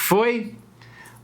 Foi?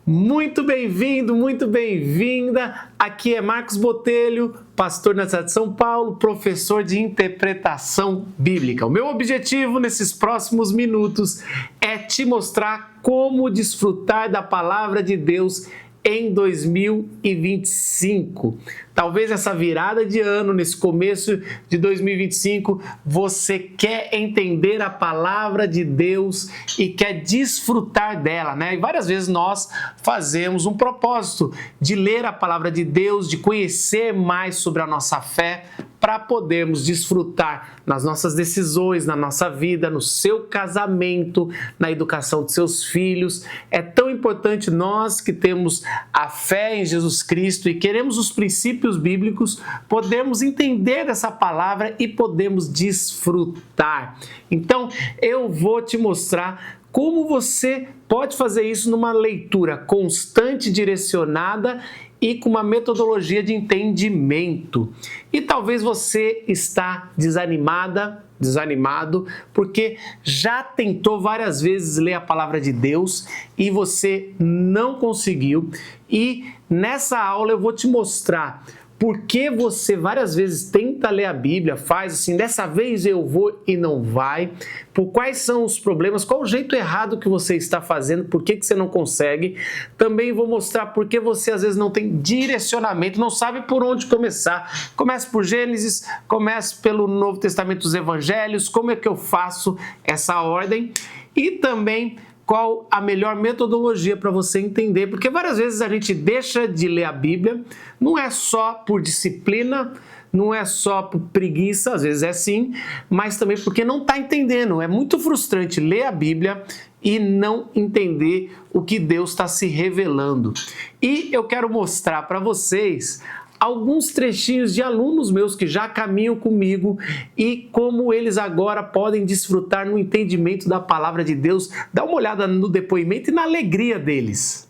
Muito bem-vindo, muito bem-vinda. Aqui é Marcos Botelho, pastor na cidade de São Paulo, professor de interpretação bíblica. O meu objetivo nesses próximos minutos é te mostrar como desfrutar da palavra de Deus em 2025. Talvez essa virada de ano, nesse começo de 2025, você quer entender a palavra de Deus e quer desfrutar dela, né? E várias vezes nós fazemos um propósito de ler a palavra de Deus, de conhecer mais sobre a nossa fé, para podermos desfrutar nas nossas decisões, na nossa vida, no seu casamento, na educação de seus filhos. É tão importante nós que temos a fé em Jesus Cristo e queremos os princípios bíblicos, podemos entender essa palavra e podemos desfrutar. Então, eu vou te mostrar como você pode fazer isso numa leitura constante, direcionada e com uma metodologia de entendimento. E talvez você está desanimado, porque já tentou várias vezes ler a palavra de Deus e você não conseguiu. E nessa aula eu vou te mostrar por que você várias vezes tenta ler a Bíblia, faz assim, dessa vez eu vou e não vai, por quais são os problemas, qual o jeito errado que você está fazendo, por que você não consegue. Também vou mostrar por que você às vezes não tem direcionamento, não sabe por onde começar. Comece por Gênesis, comece pelo Novo Testamento dos Evangelhos, como é que eu faço essa ordem e também qual a melhor metodologia para você entender, porque várias vezes a gente deixa de ler a Bíblia, não é só por disciplina, não é só por preguiça, às vezes é sim, mas também porque não está entendendo. É muito frustrante ler a Bíblia e não entender o que Deus está se revelando. E eu quero mostrar para vocês alguns trechinhos de alunos meus que já caminham comigo e como eles agora podem desfrutar no entendimento da palavra de Deus. Dá uma olhada no depoimento e na alegria deles.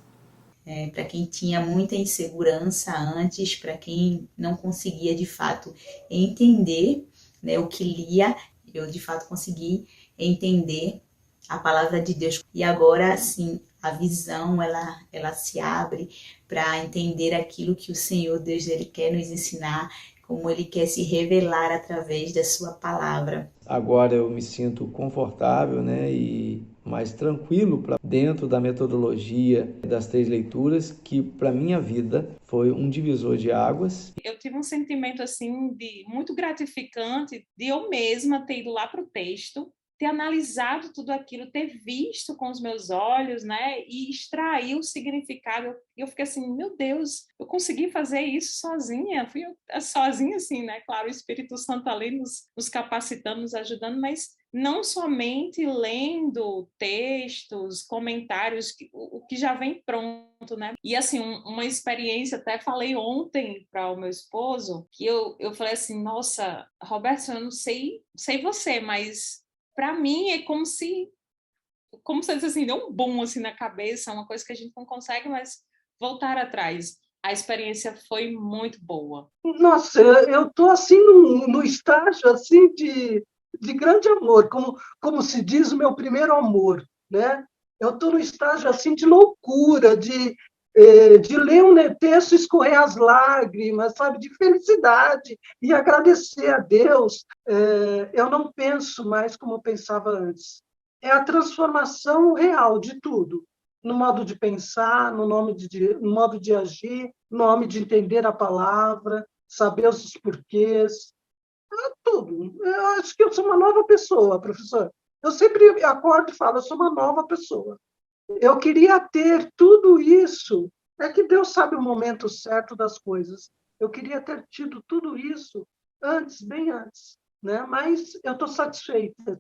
Para quem tinha muita insegurança antes, para quem não conseguia de fato entender, né, o que lia, eu de fato consegui entender a palavra de Deus. E agora, sim, a visão ela se abre para entender aquilo que o Senhor Deus ele quer nos ensinar, como Ele quer se revelar através da sua palavra. Agora eu me sinto confortável, né, e mais tranquilo dentro da metodologia das 3 leituras, que para minha vida foi um divisor de águas. Eu tive um sentimento assim muito gratificante de eu mesma ter ido lá para o texto, ter analisado tudo aquilo, ter visto com os meus olhos, né, e extrair o significado. E eu fiquei assim, meu Deus, eu consegui fazer isso sozinha. Fui eu, sozinha, assim, né? Claro, o Espírito Santo ali nos capacitando, nos ajudando, mas não somente lendo textos, comentários, o que já vem pronto, né? E assim, uma experiência, até falei ontem para o meu esposo, que eu falei assim, nossa, Roberto, eu não sei você, mas para mim é como se assim, deu um boom assim na cabeça, uma coisa que a gente não consegue mais voltar atrás. A experiência foi muito boa. Nossa, eu estou assim no estágio assim de grande amor, como se diz, o meu primeiro amor, né? Eu estou no estágio assim de loucura, de ler um texto e escorrer as lágrimas, sabe, de felicidade e agradecer a Deus. Eu não penso mais como eu pensava antes. É a transformação real de tudo, no modo de pensar, no modo de agir, no modo de entender a palavra, saber os porquês, tudo. Eu acho que eu sou uma nova pessoa, professor. Eu sempre acordo e falo, eu sou uma nova pessoa. Eu queria ter tudo isso. É que Deus sabe o momento certo das coisas. Eu queria ter tido tudo isso antes, bem antes, né? Mas eu estou satisfeita.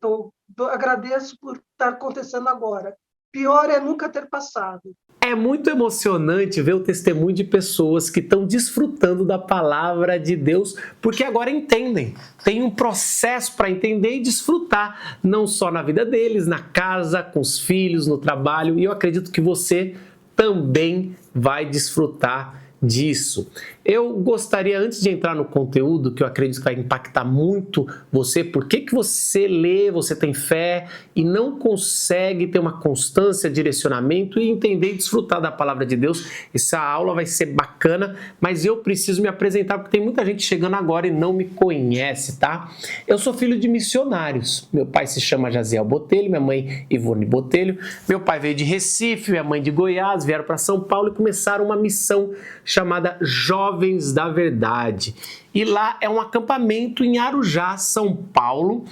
Agradeço por estar acontecendo agora. Pior é nunca ter passado. É muito emocionante ver o testemunho de pessoas que estão desfrutando da palavra de Deus, porque agora entendem. Tem um processo para entender e desfrutar, não só na vida deles, na casa, com os filhos, no trabalho. E eu acredito que você também vai desfrutar disso. Eu gostaria, antes de entrar no conteúdo, que eu acredito que vai impactar muito você, por que você lê, você tem fé e não consegue ter uma constância, direcionamento e entender e desfrutar da palavra de Deus. Essa aula vai ser bacana, mas eu preciso me apresentar porque tem muita gente chegando agora e não me conhece, tá? Eu sou filho de missionários. Meu pai se chama Jaziel Botelho, minha mãe Ivone Botelho. Meu pai veio de Recife, minha mãe de Goiás, vieram para São Paulo e começaram uma missão chamada Jovens da Verdade. E lá é um acampamento em Arujá, São Paulo,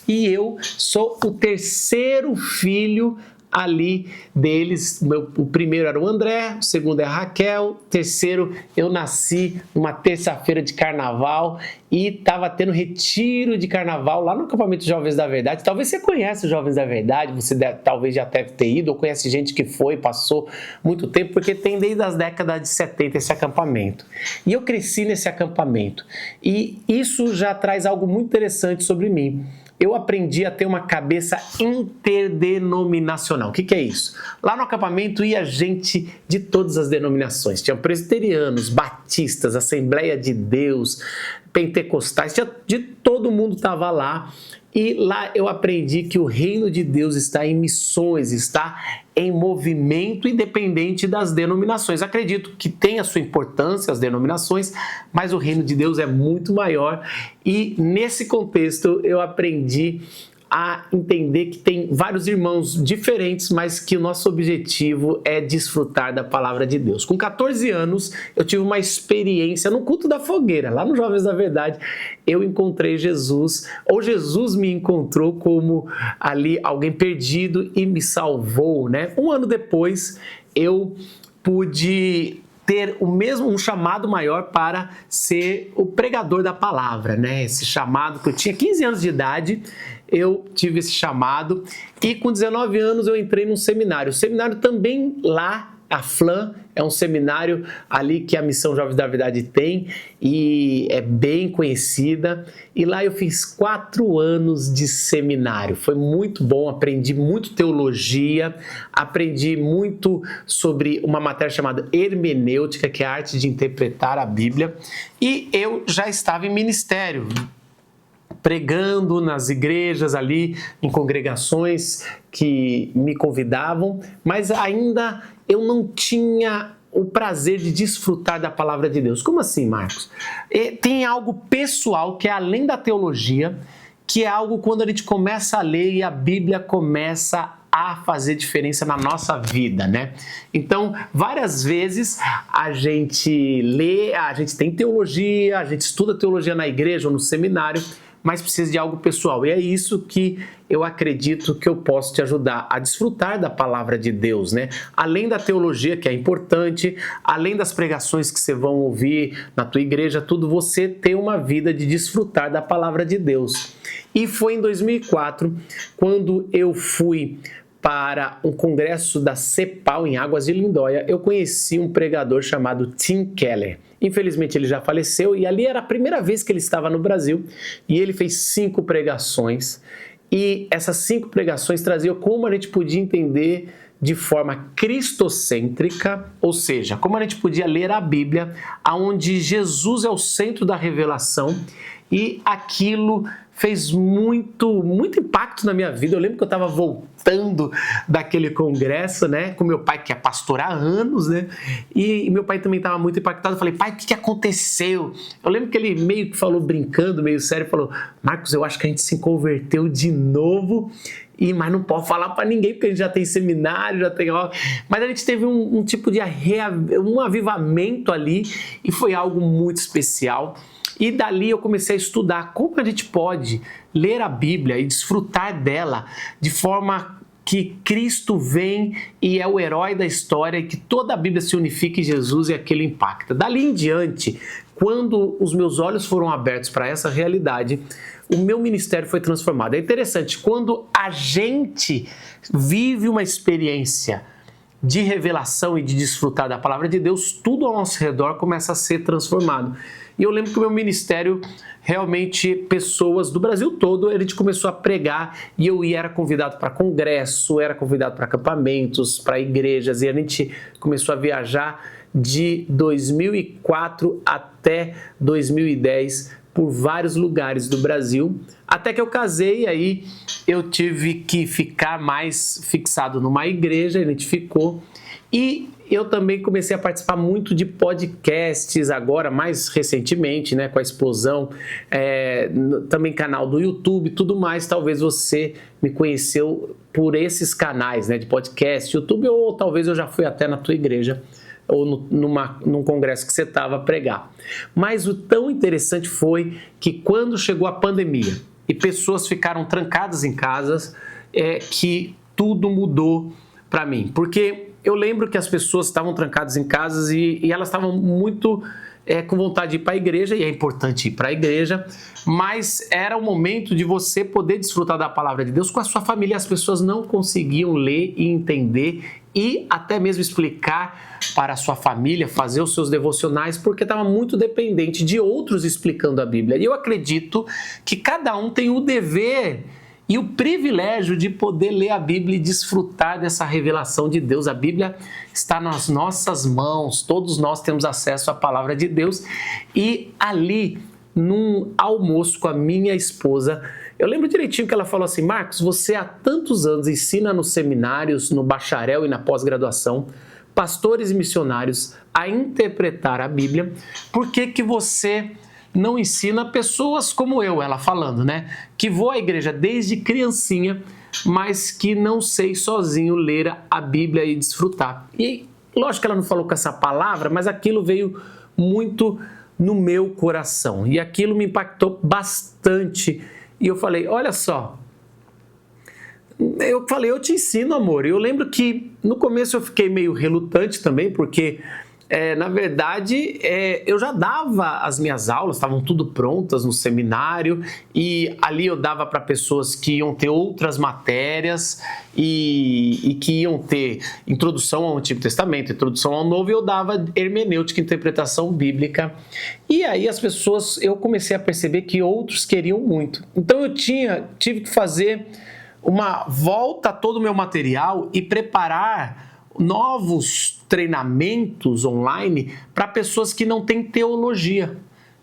e eu sou o terceiro filho ali deles. O primeiro era o André, o segundo é a Raquel, o terceiro eu nasci numa terça-feira de carnaval e estava tendo retiro de carnaval lá no acampamento Jovens da Verdade. Talvez você conheça os Jovens da Verdade, talvez já deve ter ido, ou conhece gente que foi, passou muito tempo, porque tem desde as décadas de 70 esse acampamento. E eu cresci nesse acampamento. E isso já traz algo muito interessante sobre mim. Eu aprendi a ter uma cabeça interdenominacional. O que é isso? Lá no acampamento ia gente de todas as denominações. Tinha presbiterianos, batistas, Assembleia de Deus, pentecostais, de todo mundo estava lá. E lá eu aprendi que o reino de Deus está em missões, está em movimento independente das denominações. Acredito que tem a sua importância as denominações, mas o reino de Deus é muito maior. E nesse contexto eu aprendi a entender que tem vários irmãos diferentes, mas que o nosso objetivo é desfrutar da palavra de Deus. Com 14 anos, eu tive uma experiência no culto da fogueira, lá no Jovens da Verdade. Eu encontrei Jesus, ou Jesus me encontrou como ali alguém perdido e me salvou, né? Um ano depois, eu pude ter um chamado maior para ser o pregador da palavra, né? Esse chamado que eu tinha 15 anos de idade, eu tive esse chamado e com 19 anos eu entrei num seminário. O seminário também lá, a FLAM, é um seminário ali que a Missão Jovens da Verdade tem e é bem conhecida. E lá eu fiz 4 anos de seminário. Foi muito bom, aprendi muito teologia, aprendi muito sobre uma matéria chamada hermenêutica, que é a arte de interpretar a Bíblia. E eu já estava em ministério, pregando nas igrejas ali, em congregações que me convidavam, mas ainda eu não tinha o prazer de desfrutar da palavra de Deus. Como assim, Marcos? Tem algo pessoal que é além da teologia, que é algo quando a gente começa a ler e a Bíblia começa a fazer diferença na nossa vida, né? Então, várias vezes a gente lê, a gente tem teologia, a gente estuda teologia na igreja ou no seminário, mas precisa de algo pessoal. E é isso que eu acredito que eu posso te ajudar a desfrutar da palavra de Deus, né? Além da teologia, que é importante, além das pregações que você vão ouvir na tua igreja, tudo, você tem uma vida de desfrutar da palavra de Deus. E foi em 2004, quando eu fui para um congresso da CEPAL em Águas de Lindóia, eu conheci um pregador chamado Tim Keller. Infelizmente ele já faleceu e ali era a primeira vez que ele estava no Brasil e ele fez 5 pregações e essas 5 pregações traziam como a gente podia entender de forma cristocêntrica, ou seja, como a gente podia ler a Bíblia, onde Jesus é o centro da revelação, e aquilo fez muito impacto na minha vida. Eu lembro que eu estava voltando daquele congresso, né, com meu pai, que é pastor há anos, né, e meu pai também estava muito impactado. Eu falei: pai, o que aconteceu? Eu lembro que ele meio que falou brincando, meio sério, falou: Marcos, eu acho que a gente se converteu de novo, mas não pode falar para ninguém, porque a gente já tem seminário, já tem... Mas a gente teve um tipo de um avivamento ali, e foi algo muito especial. E dali eu comecei a estudar como a gente pode ler a Bíblia e desfrutar dela de forma que Cristo vem e é o herói da história, e que toda a Bíblia se unifica em Jesus e aquilo impacta. Dali em diante, quando os meus olhos foram abertos para essa realidade, o meu ministério foi transformado. É interessante, quando a gente vive uma experiência de revelação e de desfrutar da palavra de Deus, tudo ao nosso redor começa a ser transformado. E eu lembro que o meu ministério, realmente, pessoas do Brasil todo, a gente começou a pregar, e eu era convidado para congresso, era convidado para acampamentos, para igrejas, e a gente começou a viajar de 2004 até 2010 por vários lugares do Brasil, até que eu casei, aí eu tive que ficar mais fixado numa igreja, identificou, e eu também comecei a participar muito de podcasts agora, mais recentemente, né, com a explosão, também canal do YouTube, tudo mais. Talvez você me conheceu por esses canais, né, de podcast, YouTube, ou talvez eu já fui até na tua igreja, ou num congresso que você estava a pregar. Mas o tão interessante foi que quando chegou a pandemia e pessoas ficaram trancadas em casas, que tudo mudou para mim. Porque eu lembro que as pessoas estavam trancadas em casas e elas estavam muito com vontade de ir para a igreja, e é importante ir para a igreja, mas era o momento de você poder desfrutar da palavra de Deus com a sua família. As pessoas não conseguiam ler e entender e até mesmo explicar para a sua família, fazer os seus devocionais, porque estava muito dependente de outros explicando a Bíblia. E eu acredito que cada um tem o dever e o privilégio de poder ler a Bíblia e desfrutar dessa revelação de Deus. A Bíblia está nas nossas mãos, todos nós temos acesso à palavra de Deus. E ali, num almoço com a minha esposa, eu lembro direitinho que ela falou assim: Marcos, você há tantos anos ensina nos seminários, no bacharel e na pós-graduação, pastores e missionários a interpretar a Bíblia, por que que você não ensina pessoas como eu, ela falando, né? Que vou à igreja desde criancinha, mas que não sei sozinho ler a Bíblia e desfrutar. E lógico que ela não falou com essa palavra, mas aquilo veio muito no meu coração. E aquilo me impactou bastante. E eu falei, olha só, eu te ensino, amor. E eu lembro que no começo eu fiquei meio relutante também, porque na verdade, eu já dava as minhas aulas, estavam tudo prontas no seminário, e ali eu dava para pessoas que iam ter outras matérias e que iam ter introdução ao Antigo Testamento, introdução ao Novo, e eu dava hermenêutica, interpretação bíblica. E aí eu comecei a perceber que outros queriam muito. Então eu tive que fazer uma volta a todo o meu material e preparar novos treinamentos online para pessoas que não têm teologia,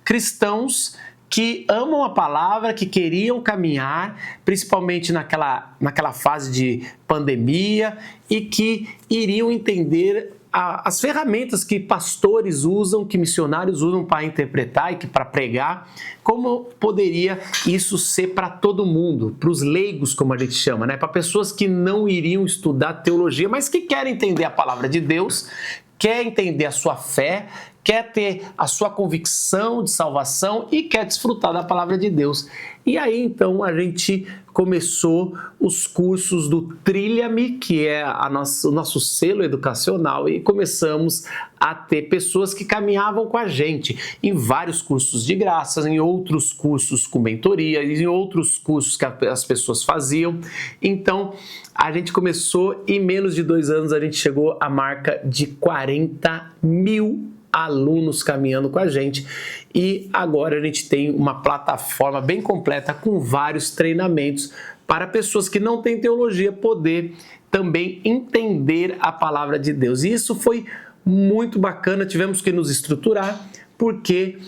cristãos que amam a palavra, que queriam caminhar, principalmente naquela fase de pandemia, e que iriam entender as ferramentas que pastores usam, que missionários usam para interpretar e para pregar. Como poderia isso ser para todo mundo, para os leigos, como a gente chama, né? Para pessoas que não iriam estudar teologia, mas que querem entender a palavra de Deus, quer entender a sua fé, quer ter a sua convicção de salvação e quer desfrutar da palavra de Deus. E aí, então, a gente começou os cursos do Trilha-me, que é o nosso selo educacional, e começamos a ter pessoas que caminhavam com a gente em vários cursos de graça, em outros cursos com mentoria, em outros cursos que as pessoas faziam. Então, a gente começou, e em menos de 2 anos a gente chegou à marca de 40 mil alunos caminhando com a gente, e agora a gente tem uma plataforma bem completa com vários treinamentos para pessoas que não têm teologia poder também entender a palavra de Deus. E isso foi muito bacana, tivemos que nos estruturar, porque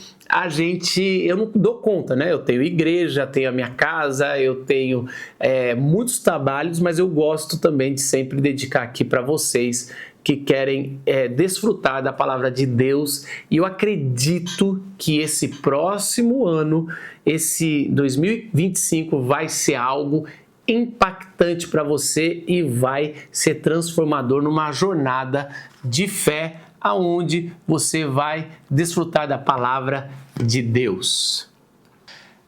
eu não dou conta, né? Eu tenho igreja, tenho a minha casa, eu tenho muitos trabalhos, mas eu gosto também de sempre dedicar aqui para vocês que querem desfrutar da palavra de Deus. E eu acredito que esse próximo ano, esse 2025, vai ser algo impactante para você e vai ser transformador numa jornada de fé, aonde você vai desfrutar da palavra de Deus.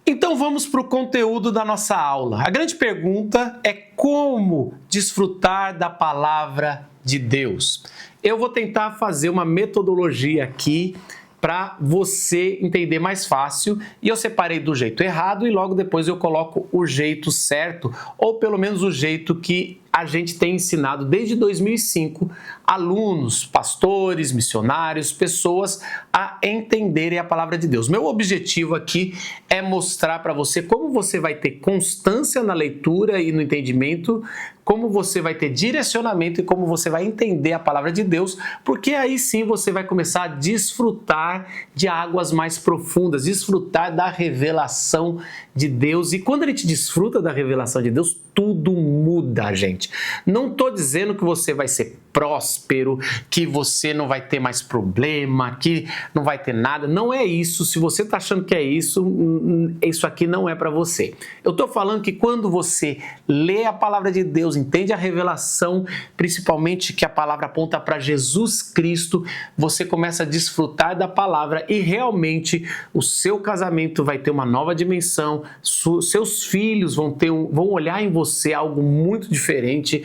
Então vamos para o conteúdo da nossa aula. A grande pergunta é como desfrutar da palavra de Deus. Eu vou tentar fazer uma metodologia aqui para você entender mais fácil, e eu separei do jeito errado e logo depois eu coloco o jeito certo, ou pelo menos o jeito que a gente tem ensinado desde 2005 alunos, pastores, missionários, pessoas a entenderem a palavra de Deus. Meu objetivo aqui é mostrar para você como você vai ter constância na leitura e no entendimento, como você vai ter direcionamento e como você vai entender a palavra de Deus, porque aí sim você vai começar a desfrutar de águas mais profundas, desfrutar da revelação de Deus. E quando a gente desfruta da revelação de Deus, tudo muda, gente. Não estou dizendo que você vai ser próspero, que você não vai ter mais problema, que não vai ter nada. Não é isso. Se você está achando que é isso, isso aqui não é para você. Eu estou falando que quando você lê a palavra de Deus, entende a revelação, principalmente que a palavra aponta para Jesus Cristo, você começa a desfrutar da palavra e realmente o seu casamento vai ter uma nova dimensão, seus filhos vão olhar em você algo muito diferente,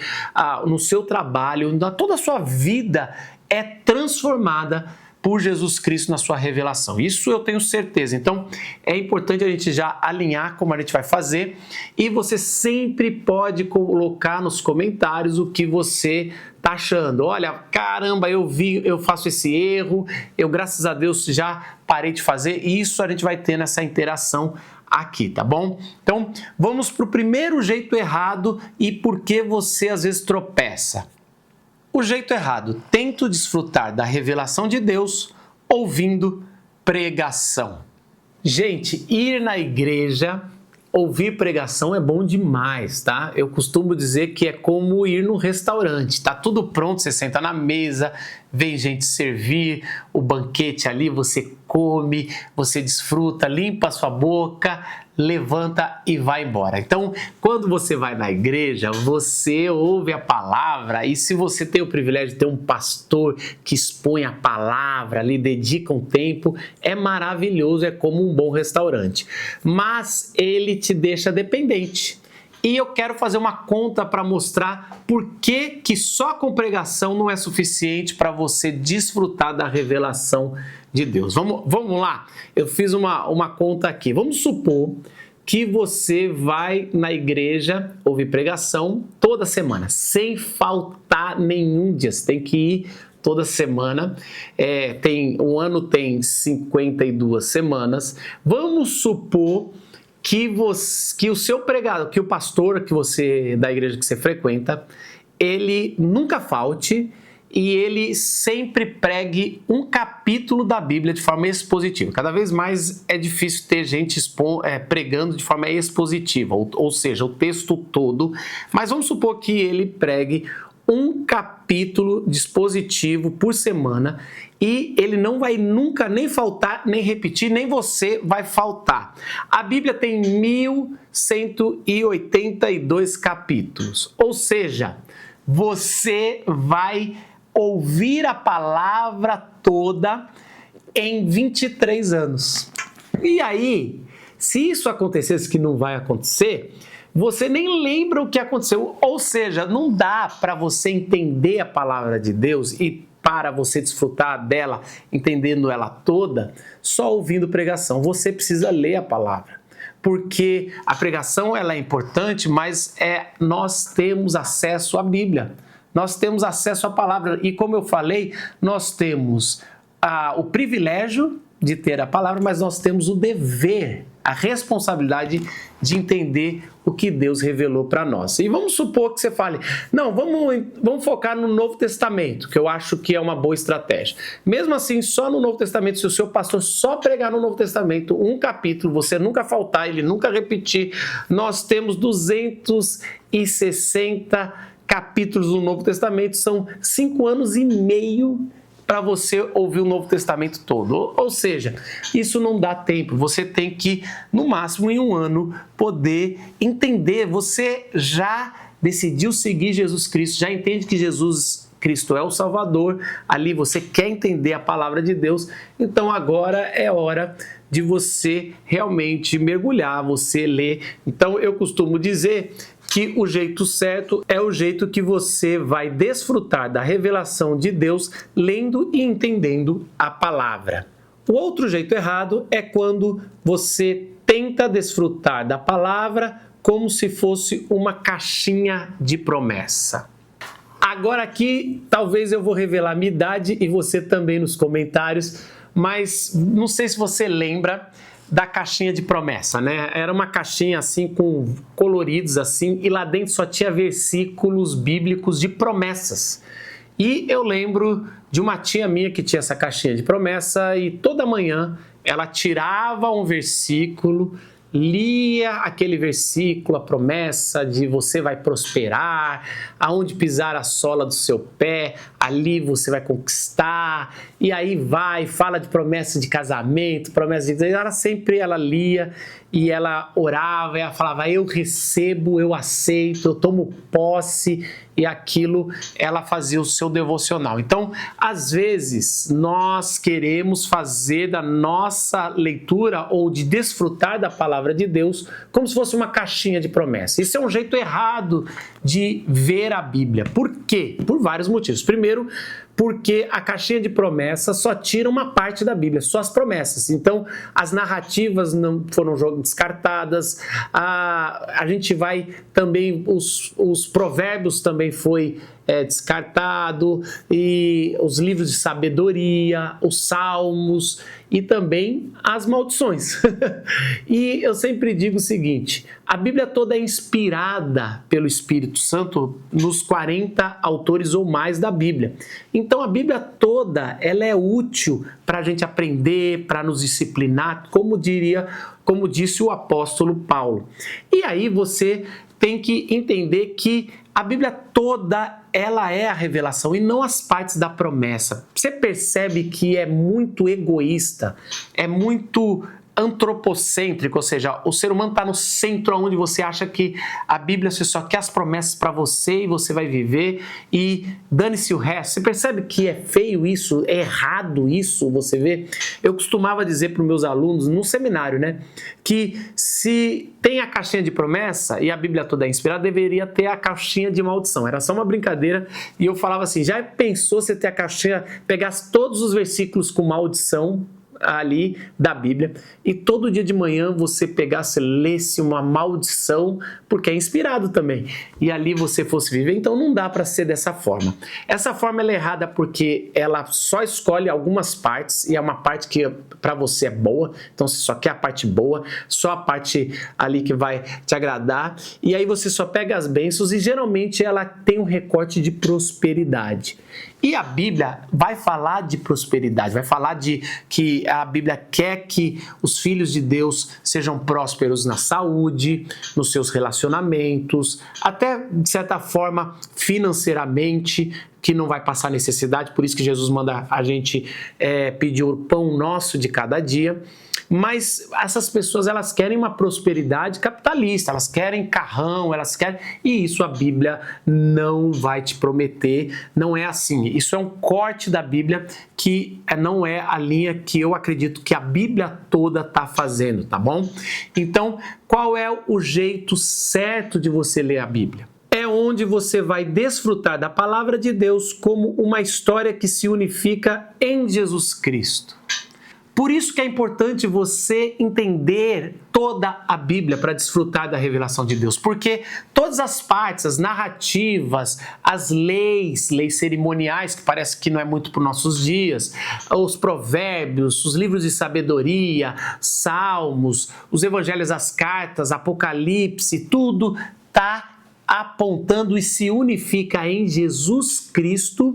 no seu trabalho, toda a sua vida é transformada por Jesus Cristo na sua revelação. Isso eu tenho certeza. Então, é importante a gente já alinhar como a gente vai fazer e você sempre pode colocar nos comentários o que você tá achando. Olha, caramba, eu faço esse erro, eu graças a Deus já parei de fazer, e isso a gente vai ter nessa interação aqui, tá bom? Então, vamos para o primeiro jeito errado e por que você às vezes tropeça. O jeito errado: tento desfrutar da revelação de Deus ouvindo pregação. Gente, ir na igreja, ouvir pregação é bom demais, tá? Eu costumo dizer que é como ir no restaurante. Tá tudo pronto, você senta na mesa, vem gente servir o banquete ali, você come, você desfruta, limpa a sua boca, levanta e vai embora. Então, quando você vai na igreja, você ouve a palavra, e se você tem o privilégio de ter um pastor que expõe a palavra ali, dedica um tempo, é maravilhoso, é como um bom restaurante. Mas ele te deixa dependente. E eu quero fazer uma conta para mostrar por que só com pregação não é suficiente para você desfrutar da revelação de Deus. Vamos lá? Eu fiz uma conta aqui. Vamos supor que você vai na igreja ouvir pregação toda semana, sem faltar nenhum dia. Você tem que ir toda semana. Um ano tem 52 semanas. Vamos supor que o seu pregador, que o pastor da igreja que você frequenta, ele nunca falte e ele sempre pregue um capítulo da Bíblia de forma expositiva. Cada vez mais é difícil ter gente pregando de forma expositiva, ou seja, o texto todo, mas vamos supor que ele pregue um capítulo dispositivo por semana e ele não vai nunca nem faltar, nem repetir, nem você vai faltar. A Bíblia tem 1182 capítulos, ou seja, você vai ouvir a palavra toda em 23 anos. E aí, se isso acontecesse, que não vai acontecer, você nem lembra o que aconteceu. Ou seja, não dá para você entender a palavra de Deus e para você desfrutar dela, entendendo ela toda, só ouvindo pregação. Você precisa ler a palavra. Porque a pregação ela é importante, mas nós temos acesso à Bíblia. Nós temos acesso à palavra. E como eu falei, nós temos o privilégio de ter a palavra, mas nós temos o dever, a responsabilidade de entender o que Deus revelou para nós. E vamos supor que você fale, não, vamos focar no Novo Testamento, que eu acho que é uma boa estratégia. Mesmo assim, só no Novo Testamento, se o seu pastor só pregar no Novo Testamento um capítulo, você nunca faltar, ele nunca repetir, nós temos 260 capítulos do Novo Testamento, são 5 anos e meio para você ouvir o Novo Testamento todo. Ou seja, isso não dá tempo. Você tem que, no máximo em um ano, poder entender. Você já decidiu seguir Jesus Cristo, já entende que Jesus Cristo é o Salvador, ali você quer entender a palavra de Deus, então agora é hora de você realmente mergulhar, você ler. Então eu costumo dizer que o jeito certo é o jeito que você vai desfrutar da revelação de Deus lendo e entendendo a palavra. O outro jeito errado é quando você tenta desfrutar da palavra como se fosse uma caixinha de promessa. Agora aqui, talvez eu vou revelar a minha idade e você também nos comentários, mas não sei se você lembra da caixinha de promessa, né? Era uma caixinha assim com coloridos assim e lá dentro só tinha versículos bíblicos de promessas. E eu lembro de uma tia minha que tinha essa caixinha de promessa e toda manhã ela tirava um versículo, lia aquele versículo, a promessa de você vai prosperar, aonde pisar a sola do seu pé, ali você vai conquistar, e aí fala de promessa de casamento, promessa de... Ela lia e ela orava, e ela falava, eu recebo, eu aceito, eu tomo posse, e aquilo ela fazia o seu devocional. Então, às vezes, nós queremos fazer da nossa leitura ou de desfrutar da palavra de Deus como se fosse uma caixinha de promessa. Isso é um jeito errado de ver a Bíblia. Por quê? Por vários motivos. Primeiro, porque a caixinha de promessas só tira uma parte da Bíblia, só as promessas. Então, as narrativas não foram descartadas, a gente vai também, os provérbios também foi descartado, e os livros de sabedoria, os salmos e também as maldições. E eu sempre digo o seguinte, a Bíblia toda é inspirada pelo Espírito Santo nos 40 autores ou mais da Bíblia. Então a Bíblia toda ela é útil para a gente aprender, para nos disciplinar, como disse o apóstolo Paulo. E aí você tem que entender que a Bíblia toda ela é a revelação e não as partes da promessa. Você percebe que é muito egoísta, é muito antropocêntrico, ou seja, o ser humano está no centro onde você acha que a Bíblia você só quer as promessas para você e você vai viver e dane-se o resto. Você percebe que é feio isso, é errado isso, você vê? Eu costumava dizer para os meus alunos no seminário, né, que se tem a caixinha de promessa e a Bíblia toda é inspirada, deveria ter a caixinha de maldição. Era só uma brincadeira e eu falava assim, já pensou você ter a caixinha, pegasse todos os versículos com maldição ali da Bíblia e todo dia de manhã você pegasse, lesse uma maldição, porque é inspirado também, e ali você fosse viver? Então não dá para ser dessa forma. Essa forma ela é errada porque ela só escolhe algumas partes e é uma parte que para você é boa, então você só quer a parte boa, só a parte ali que vai te agradar, e aí você só pega as bênçãos e geralmente ela tem um recorte de prosperidade. E a Bíblia vai falar de prosperidade, vai falar de que a Bíblia quer que os filhos de Deus sejam prósperos na saúde, nos seus relacionamentos, até de certa forma financeiramente, que não vai passar necessidade, por isso que Jesus manda a gente pedir o pão nosso de cada dia. Mas essas pessoas, elas querem uma prosperidade capitalista, elas querem carrão, elas querem... E isso a Bíblia não vai te prometer, não é assim. Isso é um corte da Bíblia que não é a linha que eu acredito que a Bíblia toda está fazendo, tá bom? Então, qual é o jeito certo de você ler a Bíblia? É onde você vai desfrutar da palavra de Deus como uma história que se unifica em Jesus Cristo. Por isso que é importante você entender toda a Bíblia para desfrutar da revelação de Deus, porque todas as partes, as narrativas, as leis cerimoniais, que parece que não é muito para os nossos dias, os provérbios, os livros de sabedoria, salmos, os evangelhos, as cartas, Apocalipse, tudo está apontando e se unifica em Jesus Cristo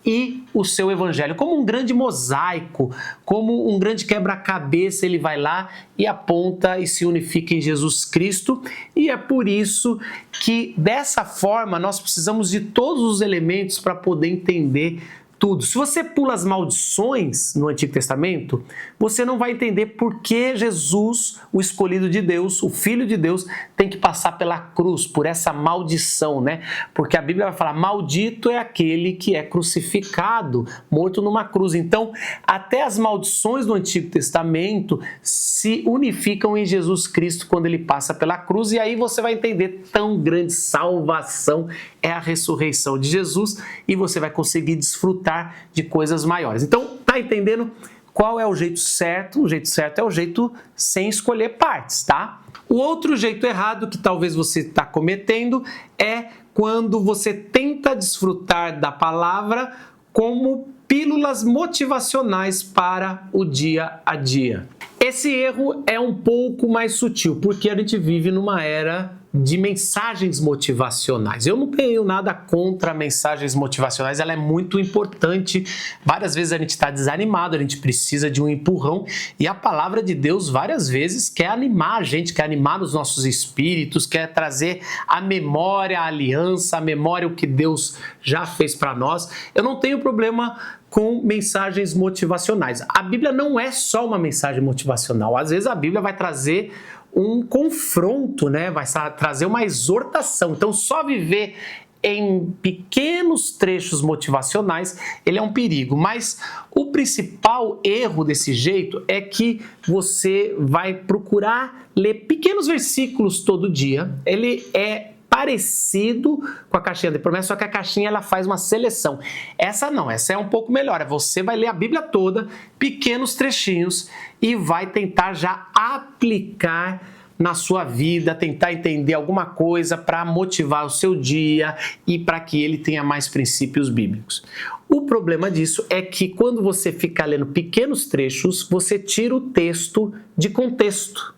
e o seu evangelho, como um grande mosaico, como um grande quebra-cabeça, ele vai lá e aponta e se unifica em Jesus Cristo, e é por isso que dessa forma nós precisamos de todos os elementos para poder entender tudo. Se você pula as maldições no Antigo Testamento, você não vai entender por que Jesus, o escolhido de Deus, o Filho de Deus, tem que passar pela cruz, por essa maldição, né? Porque a Bíblia vai falar, maldito é aquele que é crucificado, morto numa cruz. Então, até as maldições do Antigo Testamento se unificam em Jesus Cristo quando ele passa pela cruz, e aí você vai entender tão grande salvação é a ressurreição de Jesus, e você vai conseguir desfrutar de coisas maiores. Então, tá entendendo qual é o jeito certo? O jeito certo é o jeito sem escolher partes, tá? O outro jeito errado que talvez você está cometendo é quando você tenta desfrutar da palavra como pílulas motivacionais para o dia a dia. Esse erro é um pouco mais sutil, porque a gente vive numa era de mensagens motivacionais. Eu não tenho nada contra mensagens motivacionais, ela é muito importante. Várias vezes a gente está desanimado, a gente precisa de um empurrão, e a palavra de Deus várias vezes quer animar a gente, quer animar os nossos espíritos, quer trazer à memória a aliança, à memória o que Deus já fez para nós. Eu não tenho problema com mensagens motivacionais. A Bíblia não é só uma mensagem motivacional. Às vezes a Bíblia vai trazer um confronto, né? Vai trazer uma exortação. Então, só viver em pequenos trechos motivacionais, ele é um perigo. Mas o principal erro desse jeito é que você vai procurar ler pequenos versículos todo dia. Ele é parecido com a caixinha de promessa, só que a caixinha ela faz uma seleção. Essa não, essa é um pouco melhor. Você vai ler a Bíblia toda, pequenos trechinhos, e vai tentar já aplicar na sua vida, tentar entender alguma coisa para motivar o seu dia e para que ele tenha mais princípios bíblicos. O problema disso é que quando você fica lendo pequenos trechos, você tira o texto de contexto.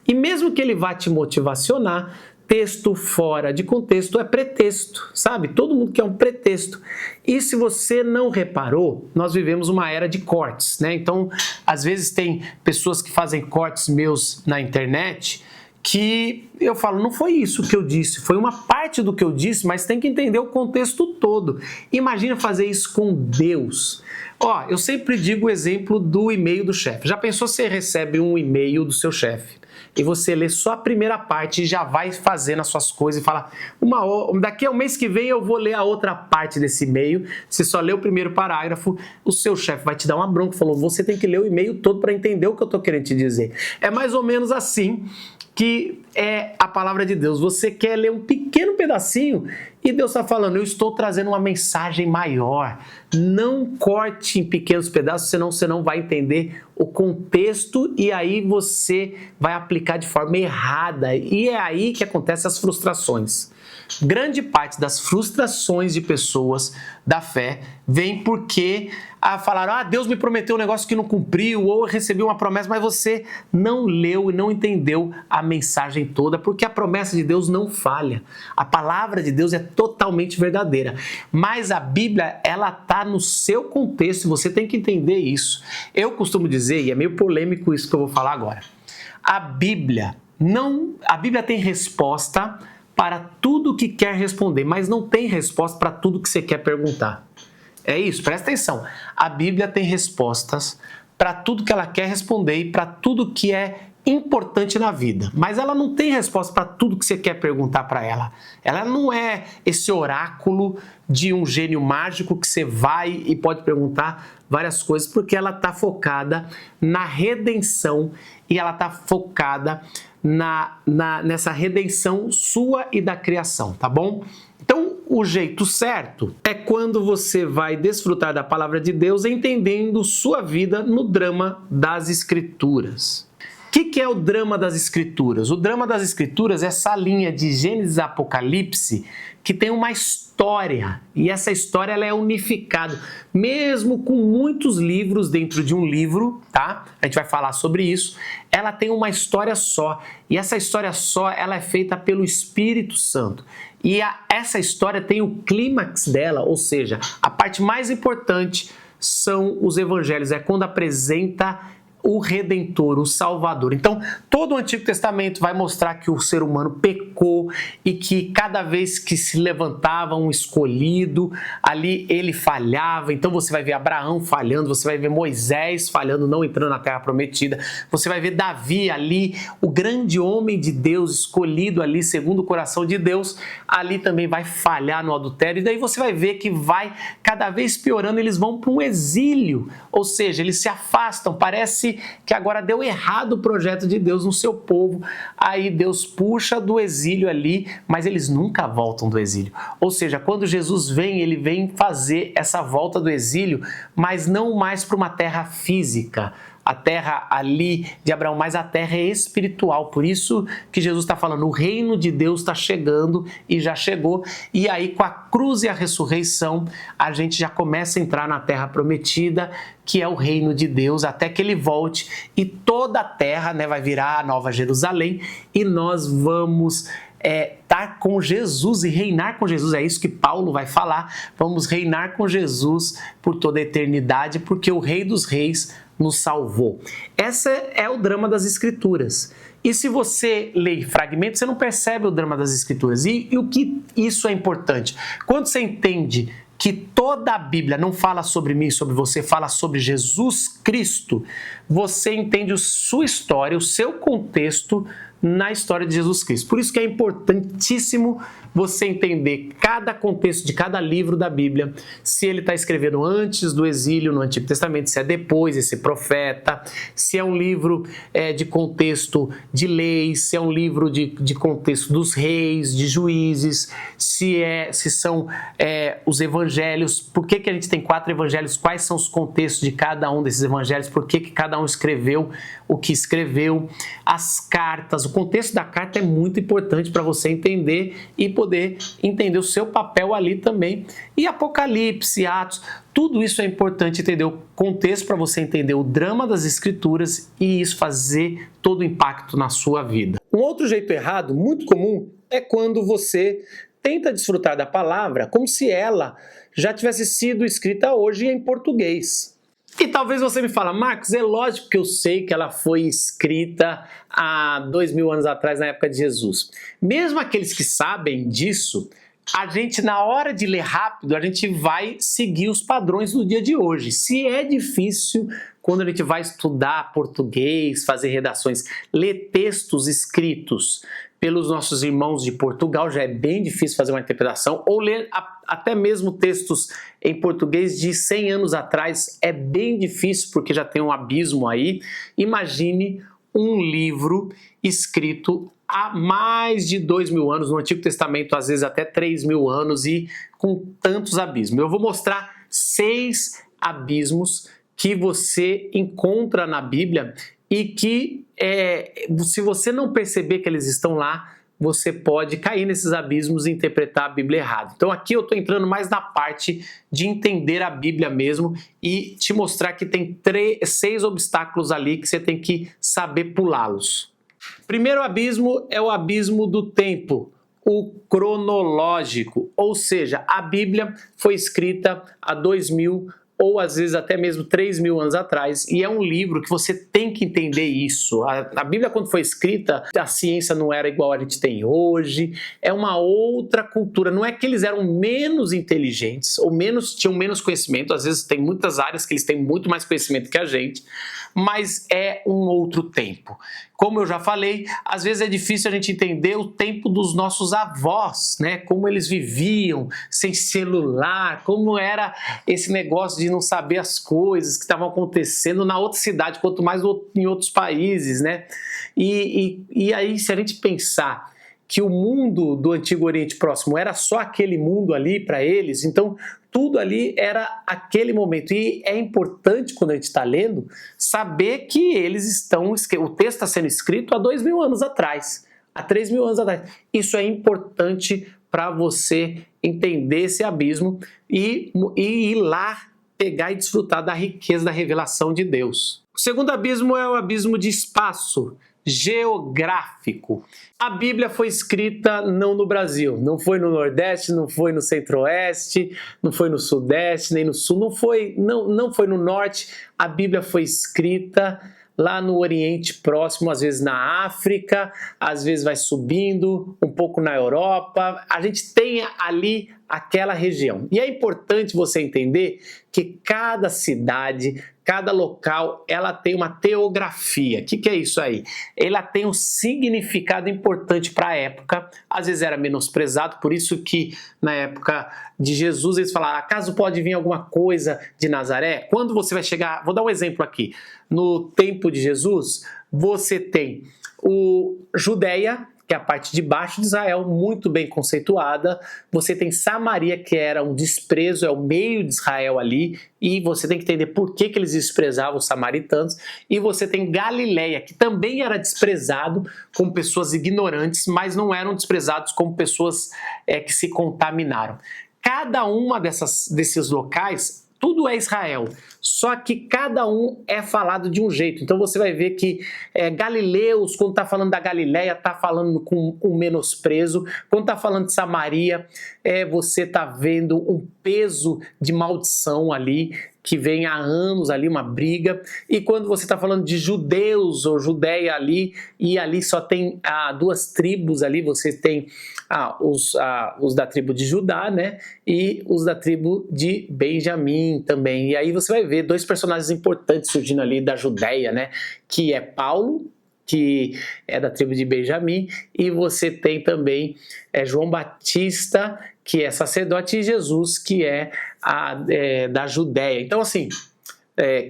E mesmo que ele vá te motivacionar, texto fora de contexto é pretexto, sabe? Todo mundo quer um pretexto. E se você não reparou, nós vivemos uma era de cortes, né? Então, às vezes tem pessoas que fazem cortes meus na internet que eu falo, não foi isso que eu disse, foi uma parte do que eu disse, mas tem que entender o contexto todo. Imagina fazer isso com Deus. Ó, eu sempre digo o exemplo do e-mail do chefe. Já pensou se você recebe um e-mail do seu chefe? E você lê só a primeira parte e já vai fazendo as suas coisas e fala, daqui a um mês que vem eu vou ler a outra parte desse e-mail. Você só lê o primeiro parágrafo, o seu chefe vai te dar uma bronca, falou, você tem que ler o e-mail todo para entender o que eu estou querendo te dizer. É mais ou menos assim que é a palavra de Deus. Você quer ler um pequeno pedacinho e Deus está falando, eu estou trazendo uma mensagem maior. Não corte em pequenos pedaços, senão você não vai entender o contexto e aí você vai aplicar de forma errada. E é aí que acontecem as frustrações. Grande parte das frustrações de pessoas da fé vem porque falaram, Deus me prometeu um negócio que não cumpriu, ou eu recebi uma promessa, mas você não leu e não entendeu a mensagem toda, porque a promessa de Deus não falha. A palavra de Deus é totalmente verdadeira. Mas a Bíblia, ela está no seu contexto, e você tem que entender isso. Eu costumo dizer, e é meio polêmico isso que eu vou falar agora, a Bíblia tem resposta para tudo que quer responder, mas não tem resposta para tudo que você quer perguntar. É isso, presta atenção. A Bíblia tem respostas para tudo que ela quer responder e para tudo que é importante na vida, mas ela não tem resposta para tudo que você quer perguntar para ela. Ela não é esse oráculo de um gênio mágico que você vai e pode perguntar várias coisas, porque ela está focada na redenção e ela está focada nessa redenção sua e da criação, tá bom? Então, o jeito certo é quando você vai desfrutar da palavra de Deus entendendo sua vida no drama das Escrituras. O que é o drama das Escrituras? O drama das Escrituras é essa linha de Gênesis e Apocalipse que tem uma história, e essa história ela é unificada, mesmo com muitos livros dentro de um livro, tá? A gente vai falar sobre isso. Ela tem uma história só, e essa história só ela é feita pelo Espírito Santo. E essa história tem o clímax dela, ou seja, a parte mais importante são os evangelhos, é quando apresenta o Redentor, o Salvador. Então, todo o Antigo Testamento vai mostrar que o ser humano pecou e que cada vez que se levantava um escolhido, ali ele falhava. Então, você vai ver Abraão falhando, você vai ver Moisés falhando, não entrando na Terra Prometida. Você vai ver Davi ali, o grande homem de Deus, escolhido ali, segundo o coração de Deus, ali também vai falhar no adultério. E daí você vai ver que vai cada vez piorando, eles vão para um exílio, ou seja, eles se afastam, parece Parece que agora deu errado o projeto de Deus no seu povo. Aí Deus puxa do exílio ali, mas eles nunca voltam do exílio. Ou seja, quando Jesus vem, ele vem fazer essa volta do exílio, mas não mais para uma terra física, a terra ali de Abraão, mas a terra é espiritual. Por isso que Jesus está falando, o reino de Deus está chegando e já chegou. E aí com a cruz e a ressurreição, a gente já começa a entrar na terra prometida, que é o reino de Deus, até que ele volte e toda a terra, né, vai virar a Nova Jerusalém e nós vamos estar com Jesus e reinar com Jesus. É isso que Paulo vai falar. Vamos reinar com Jesus por toda a eternidade, porque o Rei dos Reis nos salvou. Esse é o drama das Escrituras. E se você lê fragmentos, você não percebe o drama das Escrituras. E o que isso é importante? Quando você entende que toda a Bíblia não fala sobre mim, sobre você, fala sobre Jesus Cristo, você entende a sua história, o seu contexto na história de Jesus Cristo. Por isso que é importantíssimo você entender cada contexto de cada livro da Bíblia, se ele está escrevendo antes do exílio no Antigo Testamento, se é depois esse profeta, se é um livro de contexto de leis, se é um livro de contexto dos reis, de juízes, se são os evangelhos, por que a gente tem 4 evangelhos, quais são os contextos de cada um desses evangelhos, por que cada um escreveu o que escreveu, as cartas, o contexto da carta é muito importante para você entender e poder entender o seu papel ali também. E Apocalipse, Atos, tudo isso é importante entender o contexto para você entender o drama das Escrituras e isso fazer todo o impacto na sua vida. Um outro jeito errado, muito comum, é quando você tenta desfrutar da palavra como se ela já tivesse sido escrita hoje em português. E talvez você me fale, Marcos, é lógico que eu sei que ela foi escrita há 2000 anos atrás, na época de Jesus. Mesmo aqueles que sabem disso, a gente, na hora de ler rápido, a gente vai seguir os padrões do dia de hoje. Se é difícil, quando a gente vai estudar português, fazer redações, ler textos escritos pelos nossos irmãos de Portugal, já é bem difícil fazer uma interpretação, ou ler até mesmo textos em português de 100 anos atrás, é bem difícil porque já tem um abismo aí. Imagine um livro escrito há mais de 2000 anos, no Antigo Testamento às vezes até 3000 anos e com tantos abismos. Eu vou mostrar 6 abismos que você encontra na Bíblia e que se você não perceber que eles estão lá, você pode cair nesses abismos e interpretar a Bíblia errado. Então aqui eu estou entrando mais na parte de entender a Bíblia mesmo e te mostrar que tem 6 obstáculos ali que você tem que saber pulá-los. Primeiro abismo é o abismo do tempo, o cronológico, ou seja, a Bíblia foi escrita há 2000 ou às vezes até mesmo 3000 anos atrás, e é um livro que você tem que entender isso. A Bíblia, quando foi escrita, a ciência não era igual a gente tem hoje, é uma outra cultura. Não é que eles eram menos inteligentes, ou tinham menos conhecimento, às vezes tem muitas áreas que eles têm muito mais conhecimento que a gente, mas é um outro tempo. Como eu já falei, às vezes é difícil a gente entender o tempo dos nossos avós, né? Como eles viviam sem celular, como era esse negócio de não saber as coisas que estavam acontecendo na outra cidade, quanto mais em outros países, né? E aí, se a gente pensar que o mundo do Antigo Oriente Próximo era só aquele mundo ali para eles, então tudo ali era aquele momento. E é importante, quando a gente está lendo, saber que o texto está sendo escrito há 2000 anos atrás, há 3000 anos atrás. Isso é importante para você entender esse abismo e ir lá pegar e desfrutar da riqueza da revelação de Deus. O segundo abismo é o abismo de espaço geográfico. A Bíblia foi escrita não no Brasil, não foi no Nordeste, não foi no Centro-Oeste, não foi no Sudeste, nem no Sul, não foi no Norte. A Bíblia foi escrita lá no Oriente Próximo, às vezes na África, às vezes vai subindo, um pouco na Europa. A gente tem ali aquela região. E é importante você entender que cada cidade, cada local, ela tem uma teografia. O que é isso aí? Ela tem um significado importante para a época. Às vezes era menosprezado, por isso que na época de Jesus eles falaram, acaso pode vir alguma coisa de Nazaré? Quando você vai chegar, vou dar um exemplo aqui. No tempo de Jesus, você tem o Judeia, que é a parte de baixo de Israel, muito bem conceituada. Você tem Samaria, que era um desprezo, é o meio de Israel ali, e você tem que entender por que eles desprezavam os samaritanos. E você tem Galileia, que também era desprezado como pessoas ignorantes, mas não eram desprezados como pessoas que se contaminaram. Cada uma desses locais, tudo é Israel, só que cada um é falado de um jeito. Então você vai ver que Galileus, quando está falando da Galileia, está falando com um menosprezo. Quando está falando de Samaria, você está vendo um peso de maldição ali, que vem há anos ali, uma briga. E quando você está falando de judeus ou Judeia ali, e ali só tem duas tribos ali, você tem os da tribo de Judá, né? E os da tribo de Benjamim também. E aí você vai ver dois personagens importantes surgindo ali da Judeia, né? Que é Paulo, que é da tribo de Benjamim, e você tem também João Batista, que é sacerdote, e Jesus, que é da Judéia. Então, assim,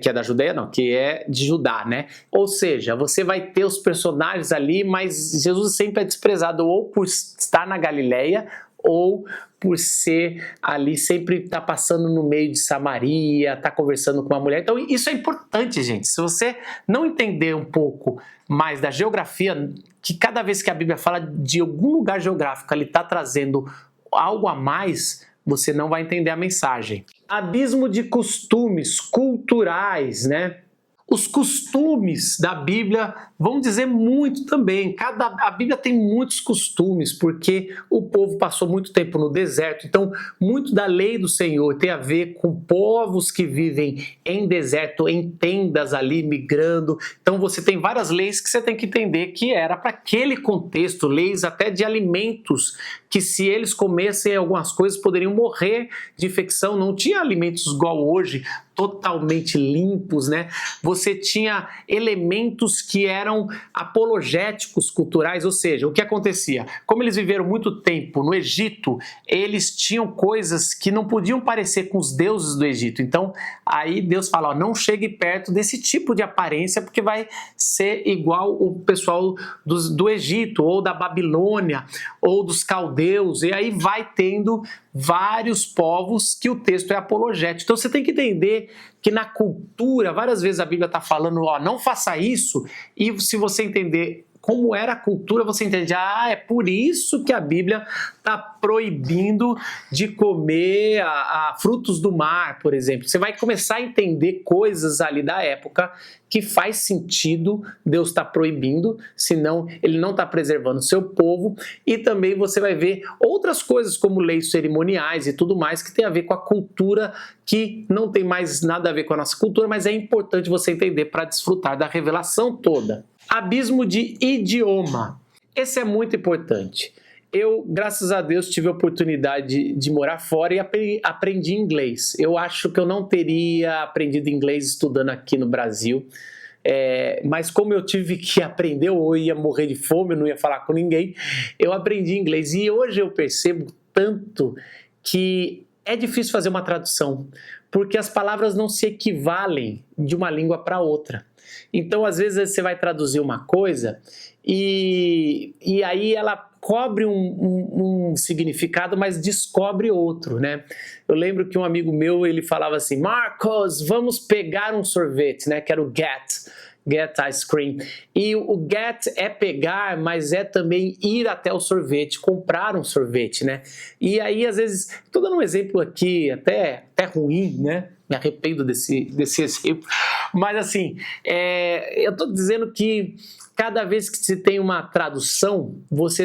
que é da Judéia, não, que é de Judá, né? Ou seja, você vai ter os personagens ali, mas Jesus sempre é desprezado ou por estar na Galileia, ou por ser ali, sempre tá passando no meio de Samaria, tá conversando com uma mulher. Então isso é importante, gente. Se você não entender um pouco mais da geografia, que cada vez que a Bíblia fala de algum lugar geográfico, ele tá trazendo algo a mais, você não vai entender a mensagem. Abismo de costumes culturais, né? Os costumes da Bíblia vão dizer muito também. A Bíblia tem muitos costumes, porque o povo passou muito tempo no deserto. Então, muito da lei do Senhor tem a ver com povos que vivem em deserto, em tendas ali, migrando. Então, você tem várias leis que você tem que entender que era para aquele contexto, leis até de alimentos, que se eles comessem algumas coisas poderiam morrer de infecção. Não tinha alimentos igual hoje, totalmente limpos, né? Você tinha elementos que eram apologéticos culturais, ou seja, o que acontecia? Como eles viveram muito tempo no Egito, eles tinham coisas que não podiam parecer com os deuses do Egito. Então, aí Deus fala, não chegue perto desse tipo de aparência, porque vai ser igual o pessoal do Egito, ou da Babilônia, ou dos caldeus, e aí vai tendo vários povos que o texto é apologético. Então você tem que entender que na cultura, várias vezes a Bíblia está falando, não faça isso, e se você entender como era a cultura, você entende, é por isso que a Bíblia está proibindo de comer frutos do mar, por exemplo. Você vai começar a entender coisas ali da época que faz sentido Deus está proibindo, senão ele não está preservando o seu povo, e também você vai ver outras coisas como leis cerimoniais e tudo mais que tem a ver com a cultura, que não tem mais nada a ver com a nossa cultura, mas é importante você entender para desfrutar da revelação toda. Abismo de idioma. Esse é muito importante. Eu, graças a Deus, tive a oportunidade de morar fora e aprendi inglês. Eu acho que eu não teria aprendido inglês estudando aqui no Brasil, mas como eu tive que aprender, ou eu ia morrer de fome, eu não ia falar com ninguém, eu aprendi inglês. E hoje eu percebo tanto que é difícil fazer uma tradução, porque as palavras não se equivalem de uma língua para outra. Então, às vezes, você vai traduzir uma coisa e aí ela cobre um significado, mas descobre outro, né? Eu lembro que um amigo meu, ele falava assim, Marcos, vamos pegar um sorvete, né? Que era o Get Ice Cream. E o get é pegar, mas é também ir até o sorvete, comprar um sorvete, né? E aí, às vezes, estou dando um exemplo aqui, até ruim, né? Me arrependo desse exemplo. Mas assim, eu estou dizendo que cada vez que se tem uma tradução, você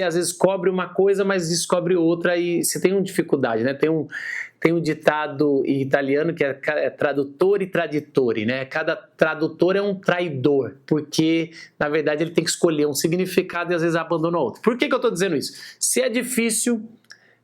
às vezes cobre uma coisa, mas descobre outra e você tem uma dificuldade, né? Tem um ditado em italiano que é tradutor e traditore, né? Cada tradutor é um traidor, porque, na verdade, ele tem que escolher um significado e às vezes abandona outro. Por que eu estou dizendo isso? Se é difícil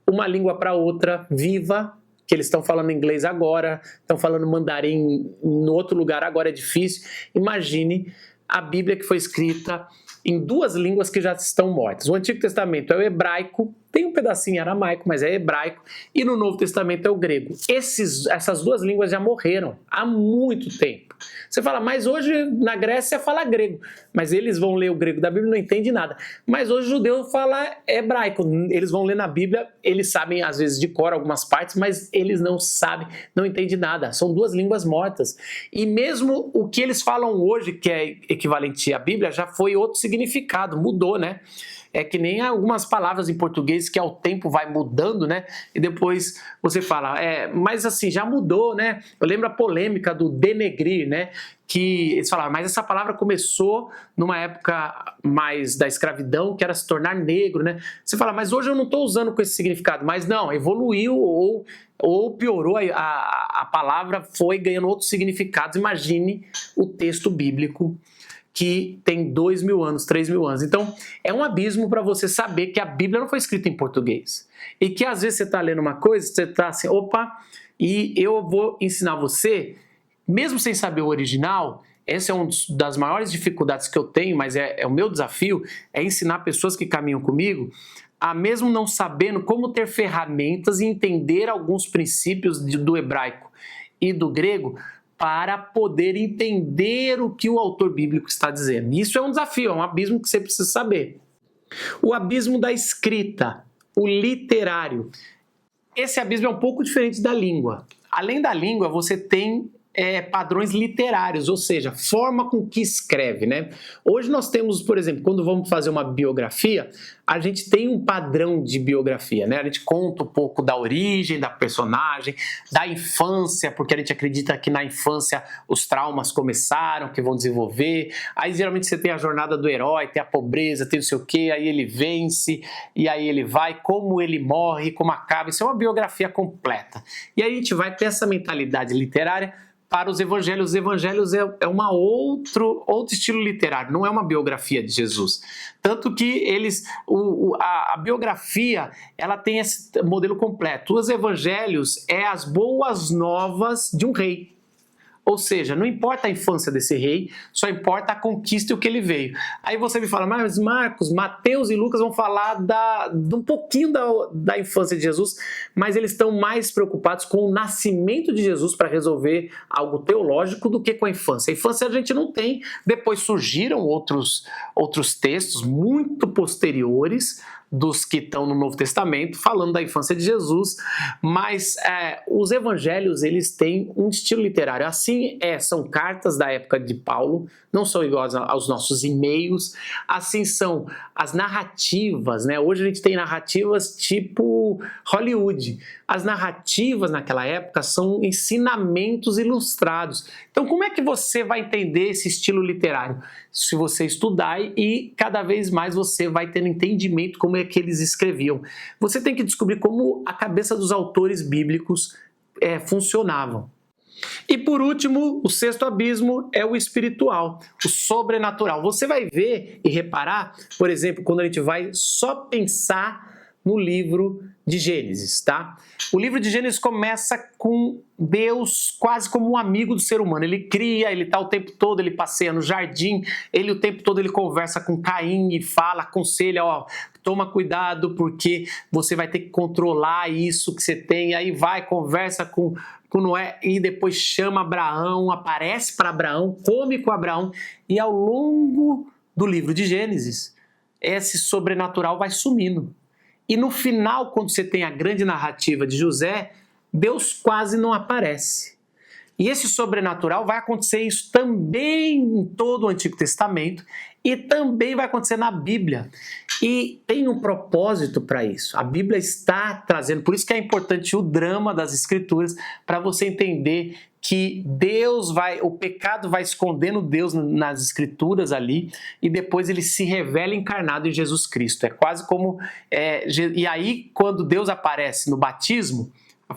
uma língua para outra, viva, que eles estão falando inglês agora, estão falando mandarim no outro lugar agora, é difícil. Imagine a Bíblia que foi escrita em duas línguas que já estão mortas. O Antigo Testamento é o hebraico, tem um pedacinho aramaico, mas é hebraico, e no Novo Testamento é o grego. Essas duas línguas já morreram há muito tempo. Você fala, mas hoje na Grécia fala grego, mas eles vão ler o grego da Bíblia e não entendem nada. Mas hoje o judeu fala hebraico, eles vão ler na Bíblia, eles sabem às vezes de cor algumas partes, mas eles não sabem, não entendem nada. São duas línguas mortas. E mesmo o que eles falam hoje, que é equivalente à Bíblia, já foi outro significado, mudou, né? É que nem algumas palavras em português que ao tempo vai mudando, né? E depois você fala, mas assim, já mudou, né? Eu lembro a polêmica do denegrir, né? Que eles falaram, mas essa palavra começou numa época mais da escravidão, que era se tornar negro, né? Você fala, mas hoje eu não estou usando com esse significado. Mas não, evoluiu ou piorou, a palavra foi ganhando outros significados. Imagine o texto bíblico que tem 2.000 anos, 3.000 anos. Então, é um abismo para você saber que a Bíblia não foi escrita em português. E que às vezes você está lendo uma coisa, você está assim, opa, e eu vou ensinar você, mesmo sem saber o original, essa é uma das maiores dificuldades que eu tenho, mas é o meu desafio, é ensinar pessoas que caminham comigo, a mesmo não sabendo como ter ferramentas e entender alguns princípios do hebraico e do grego, para poder entender o que o autor bíblico está dizendo. Isso é um desafio, é um abismo que você precisa saber. O abismo da escrita, o literário. Esse abismo é um pouco diferente da língua. Além da língua, você tem padrões literários, ou seja, forma com que escreve, né? Hoje nós temos, por exemplo, quando vamos fazer uma biografia, a gente tem um padrão de biografia, né? A gente conta um pouco da origem da personagem, da infância, porque a gente acredita que na infância os traumas começaram, que vão desenvolver. Aí geralmente você tem a jornada do herói, tem a pobreza, tem não sei o quê, aí ele vence, e aí ele vai, como ele morre, como acaba. Isso é uma biografia completa. E aí a gente vai ter essa mentalidade literária para os evangelhos. Os evangelhos é outro estilo literário, não é uma biografia de Jesus. Tanto que a biografia, ela tem esse modelo completo. Os evangelhos é as boas novas de um rei. Ou seja, não importa a infância desse rei, só importa a conquista e o que ele veio. Aí você me fala, mas Marcos, Mateus e Lucas vão falar de um pouquinho da infância de Jesus, mas eles estão mais preocupados com o nascimento de Jesus para resolver algo teológico do que com a infância. A infância a gente não tem, depois surgiram outros textos muito posteriores dos que estão no Novo Testamento, falando da infância de Jesus, mas os evangelhos, eles têm um estilo literário. Assim, são cartas da época de Paulo, não são iguais aos nossos e-mails, assim são as narrativas, né? Hoje a gente tem narrativas tipo Hollywood. As narrativas naquela época são ensinamentos ilustrados. Então, como é que você vai entender esse estilo literário? Se você estudar e cada vez mais você vai tendo entendimento como é que eles escreviam. Você tem que descobrir como a cabeça dos autores bíblicos funcionavam. E por último, o sexto abismo é o espiritual, o sobrenatural. Você vai ver e reparar, por exemplo, quando a gente vai só pensar no livro de Gênesis, tá? O livro de Gênesis começa com Deus quase como um amigo do ser humano. Ele cria, ele está o tempo todo, ele passeia no jardim, ele o tempo todo ele conversa com Caim e fala, aconselha, toma cuidado porque você vai ter que controlar isso que você tem. Aí vai, conversa com Noé e depois chama Abraão, aparece para Abraão, come com Abraão. E ao longo do livro de Gênesis, esse sobrenatural vai sumindo. E no final, quando você tem a grande narrativa de José, Deus quase não aparece. E esse sobrenatural vai acontecer isso também em todo o Antigo Testamento e também vai acontecer na Bíblia. E tem um propósito para isso. A Bíblia está trazendo, por isso que é importante o drama das Escrituras, para você entender que o pecado vai escondendo Deus nas Escrituras ali, e depois ele se revela encarnado em Jesus Cristo. É quase como... e aí, quando Deus aparece no batismo,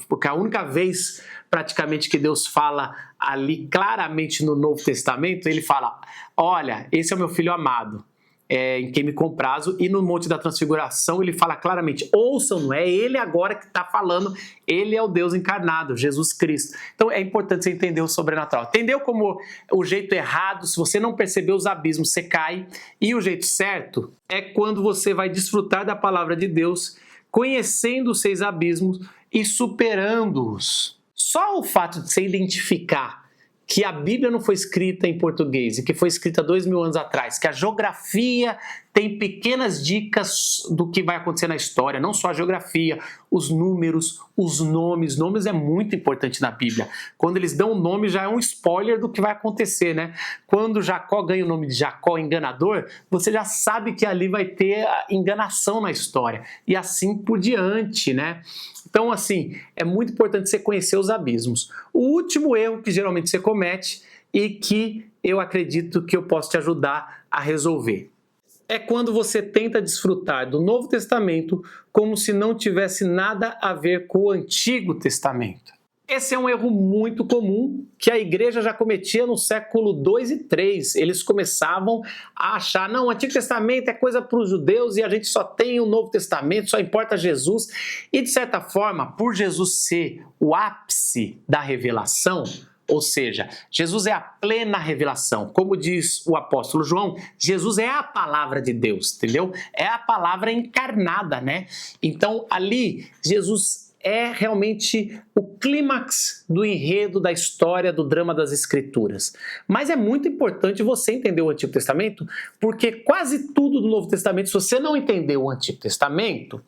porque a única vez praticamente que Deus fala ali claramente no Novo Testamento, ele fala, olha, esse é o meu filho amado, em quem me comprazo, e no Monte da Transfiguração ele fala claramente, ouçam, não é ele agora que está falando, ele é o Deus encarnado, Jesus Cristo. Então é importante você entender o sobrenatural. Entendeu como o jeito errado, se você não perceber os abismos, você cai, e o jeito certo é quando você vai desfrutar da palavra de Deus, conhecendo os 6 abismos e superando-os. Só o fato de você identificar que a Bíblia não foi escrita em português e que foi escrita 2000 anos atrás, que a geografia tem pequenas dicas do que vai acontecer na história, não só a geografia, os números, os nomes. Nomes é muito importante na Bíblia. Quando eles dão um nome, já é um spoiler do que vai acontecer, né? Quando Jacó ganha o nome de Jacó enganador, você já sabe que ali vai ter enganação na história. E assim por diante, né? Então, assim, é muito importante você conhecer os abismos. O último erro que geralmente você comete e que eu acredito que eu posso te ajudar a resolver é quando você tenta desfrutar do Novo Testamento como se não tivesse nada a ver com o Antigo Testamento. Esse é um erro muito comum que a igreja já cometia no século 2 e 3. Eles começavam a achar, não, o Antigo Testamento é coisa para os judeus e a gente só tem o Novo Testamento, só importa Jesus. E de certa forma, por Jesus ser o ápice da revelação, ou seja, Jesus é a plena revelação. Como diz o apóstolo João, Jesus é a palavra de Deus, entendeu? É a palavra encarnada, né? Então, ali, Jesus é realmente o clímax do enredo da história, do drama das Escrituras. Mas é muito importante você entender o Antigo Testamento, porque quase tudo do Novo Testamento, se você não entender o Antigo Testamento,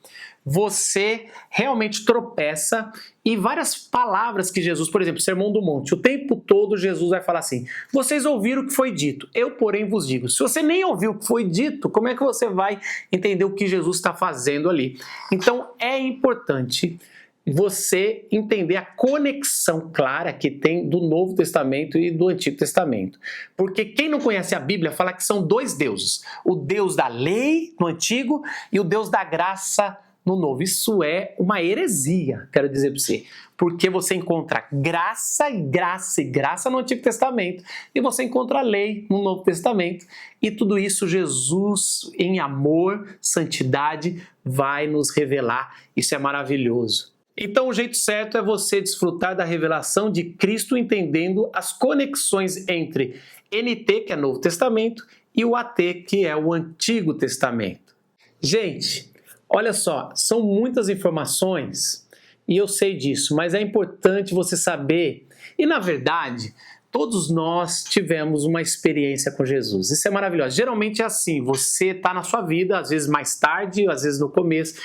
você realmente tropeça e várias palavras que Jesus, por exemplo, Sermão do Monte, o tempo todo Jesus vai falar assim, vocês ouviram o que foi dito, eu porém vos digo. Se você nem ouviu o que foi dito, como é que você vai entender o que Jesus está fazendo ali? Então é importante você entender a conexão clara que tem do Novo Testamento e do Antigo Testamento. Porque quem não conhece a Bíblia fala que são 2 deuses, o Deus da lei no Antigo e o Deus da graça no Novo. Isso é uma heresia, quero dizer para você, porque você encontra graça e graça e graça no Antigo Testamento e você encontra lei no Novo Testamento, e tudo isso Jesus, em amor, santidade, vai nos revelar. Isso é maravilhoso. Então o jeito certo é você desfrutar da revelação de Cristo entendendo as conexões entre NT, que é Novo Testamento, e o AT, que é o Antigo Testamento. Gente, olha só, são muitas informações e eu sei disso, mas é importante você saber, e na verdade, todos nós tivemos uma experiência com Jesus. Isso é maravilhoso. Geralmente é assim, você está na sua vida, às vezes mais tarde, às vezes no começo,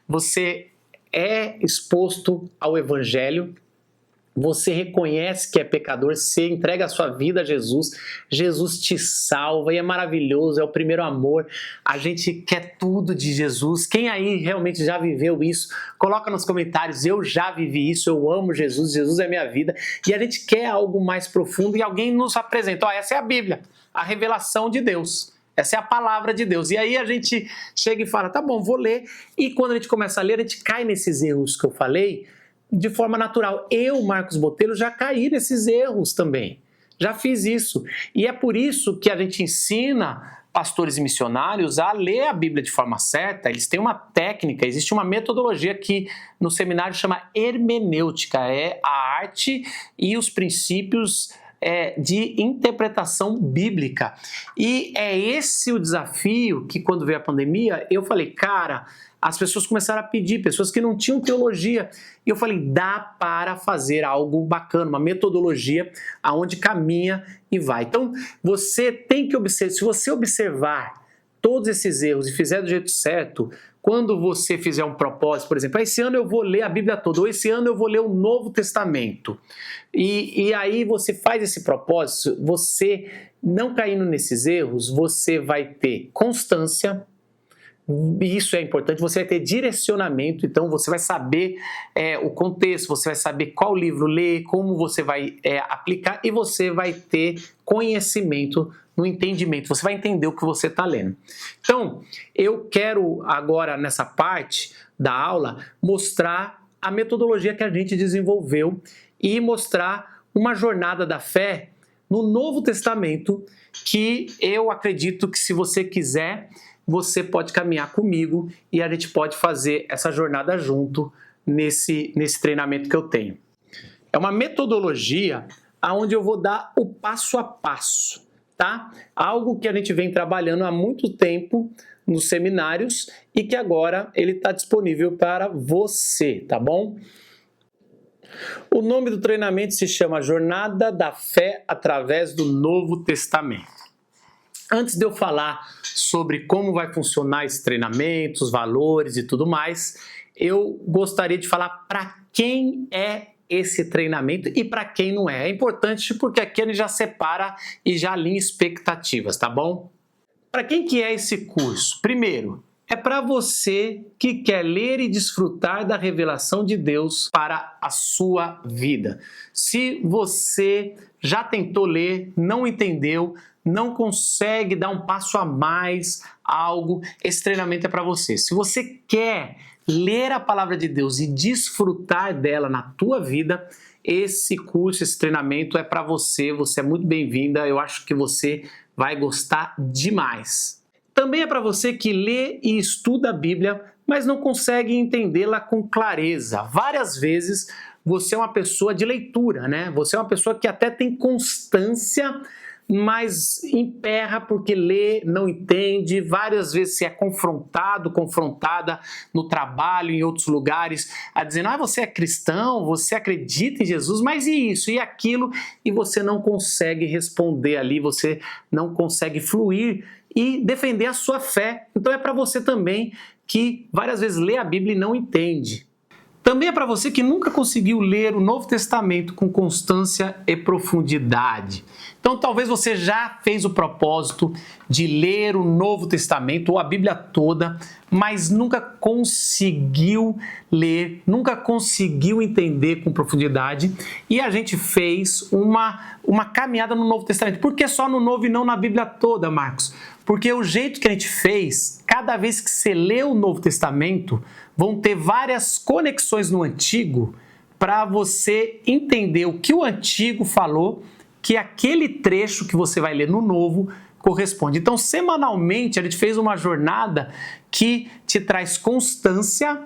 você é exposto ao Evangelho, você reconhece que é pecador, você entrega a sua vida a Jesus, Jesus te salva e é maravilhoso, é o primeiro amor, a gente quer tudo de Jesus. Quem aí realmente já viveu isso? Coloca nos comentários, eu já vivi isso, eu amo Jesus, Jesus é minha vida, e a gente quer algo mais profundo e alguém nos apresenta, essa é a Bíblia, a revelação de Deus. Essa é a palavra de Deus. E aí a gente chega e fala, tá bom, vou ler. E quando a gente começa a ler, a gente cai nesses erros que eu falei de forma natural. Eu, Marcos Botelho, já caí nesses erros também. Já fiz isso. E é por isso que a gente ensina pastores e missionários a ler a Bíblia de forma certa. Eles têm uma técnica, existe uma metodologia que no seminário chama hermenêutica. É a arte e os princípios de interpretação bíblica. E é esse o desafio que, quando veio a pandemia, eu falei, cara, as pessoas começaram a pedir, pessoas que não tinham teologia, e eu falei, dá para fazer algo bacana, uma metodologia aonde caminha e vai. Então, você tem que observar, se você observar todos esses erros e fizer do jeito certo, quando você fizer um propósito, por exemplo, esse ano eu vou ler a Bíblia toda, ou esse ano eu vou ler o Novo Testamento, e aí você faz esse propósito, você não caindo nesses erros, você vai ter constância, e isso é importante, você vai ter direcionamento, então você vai saber o contexto, você vai saber qual livro ler, como você vai aplicar, e você vai ter conhecimento no entendimento, você vai entender o que você está lendo. Então, eu quero agora, nessa parte da aula, mostrar a metodologia que a gente desenvolveu e mostrar uma jornada da fé no Novo Testamento que eu acredito que, se você quiser, você pode caminhar comigo e a gente pode fazer essa jornada junto nesse treinamento que eu tenho. É uma metodologia onde eu vou dar o passo a passo, tá? Algo que a gente vem trabalhando há muito tempo nos seminários e que agora ele está disponível para você, tá bom? O nome do treinamento se chama Jornada da Fé através do Novo Testamento. Antes de eu falar sobre como vai funcionar esse treinamento, os valores e tudo mais, eu gostaria de falar para quem é esse treinamento e para quem não é. É importante porque aqui a gente já separa e já alinha expectativas, tá bom? Para quem que é esse curso? Primeiro, é para você que quer ler e desfrutar da revelação de Deus para a sua vida. Se você já tentou ler, não entendeu, não consegue dar um passo a mais, algo, esse treinamento é para você. Se você quer ler a palavra de Deus e desfrutar dela na tua vida, esse curso, esse treinamento é para você. Você é muito bem-vinda, eu acho que você vai gostar demais. Também é para você que lê e estuda a Bíblia, mas não consegue entendê-la com clareza. Várias vezes você é uma pessoa de leitura, né? Você é uma pessoa que até tem constância, mas emperra porque lê, não entende. Várias vezes você é confrontada no trabalho, em outros lugares, a dizendo, você é cristão, você acredita em Jesus, mas e isso, e aquilo? E você não consegue responder ali, você não consegue fluir e defender a sua fé. Então é para você também que várias vezes lê a Bíblia e não entende. Também é para você que nunca conseguiu ler o Novo Testamento com constância e profundidade. Então talvez você já fez o propósito de ler o Novo Testamento ou a Bíblia toda, mas nunca conseguiu ler, nunca conseguiu entender com profundidade. E a gente fez uma caminhada no Novo Testamento. Por que só no Novo e não na Bíblia toda, Marcos? Porque o jeito que a gente fez, cada vez que você lê o Novo Testamento, vão ter várias conexões no Antigo para você entender o que o Antigo falou, que aquele trecho que você vai ler no Novo corresponde. Então, semanalmente, a gente fez uma jornada que te traz constância.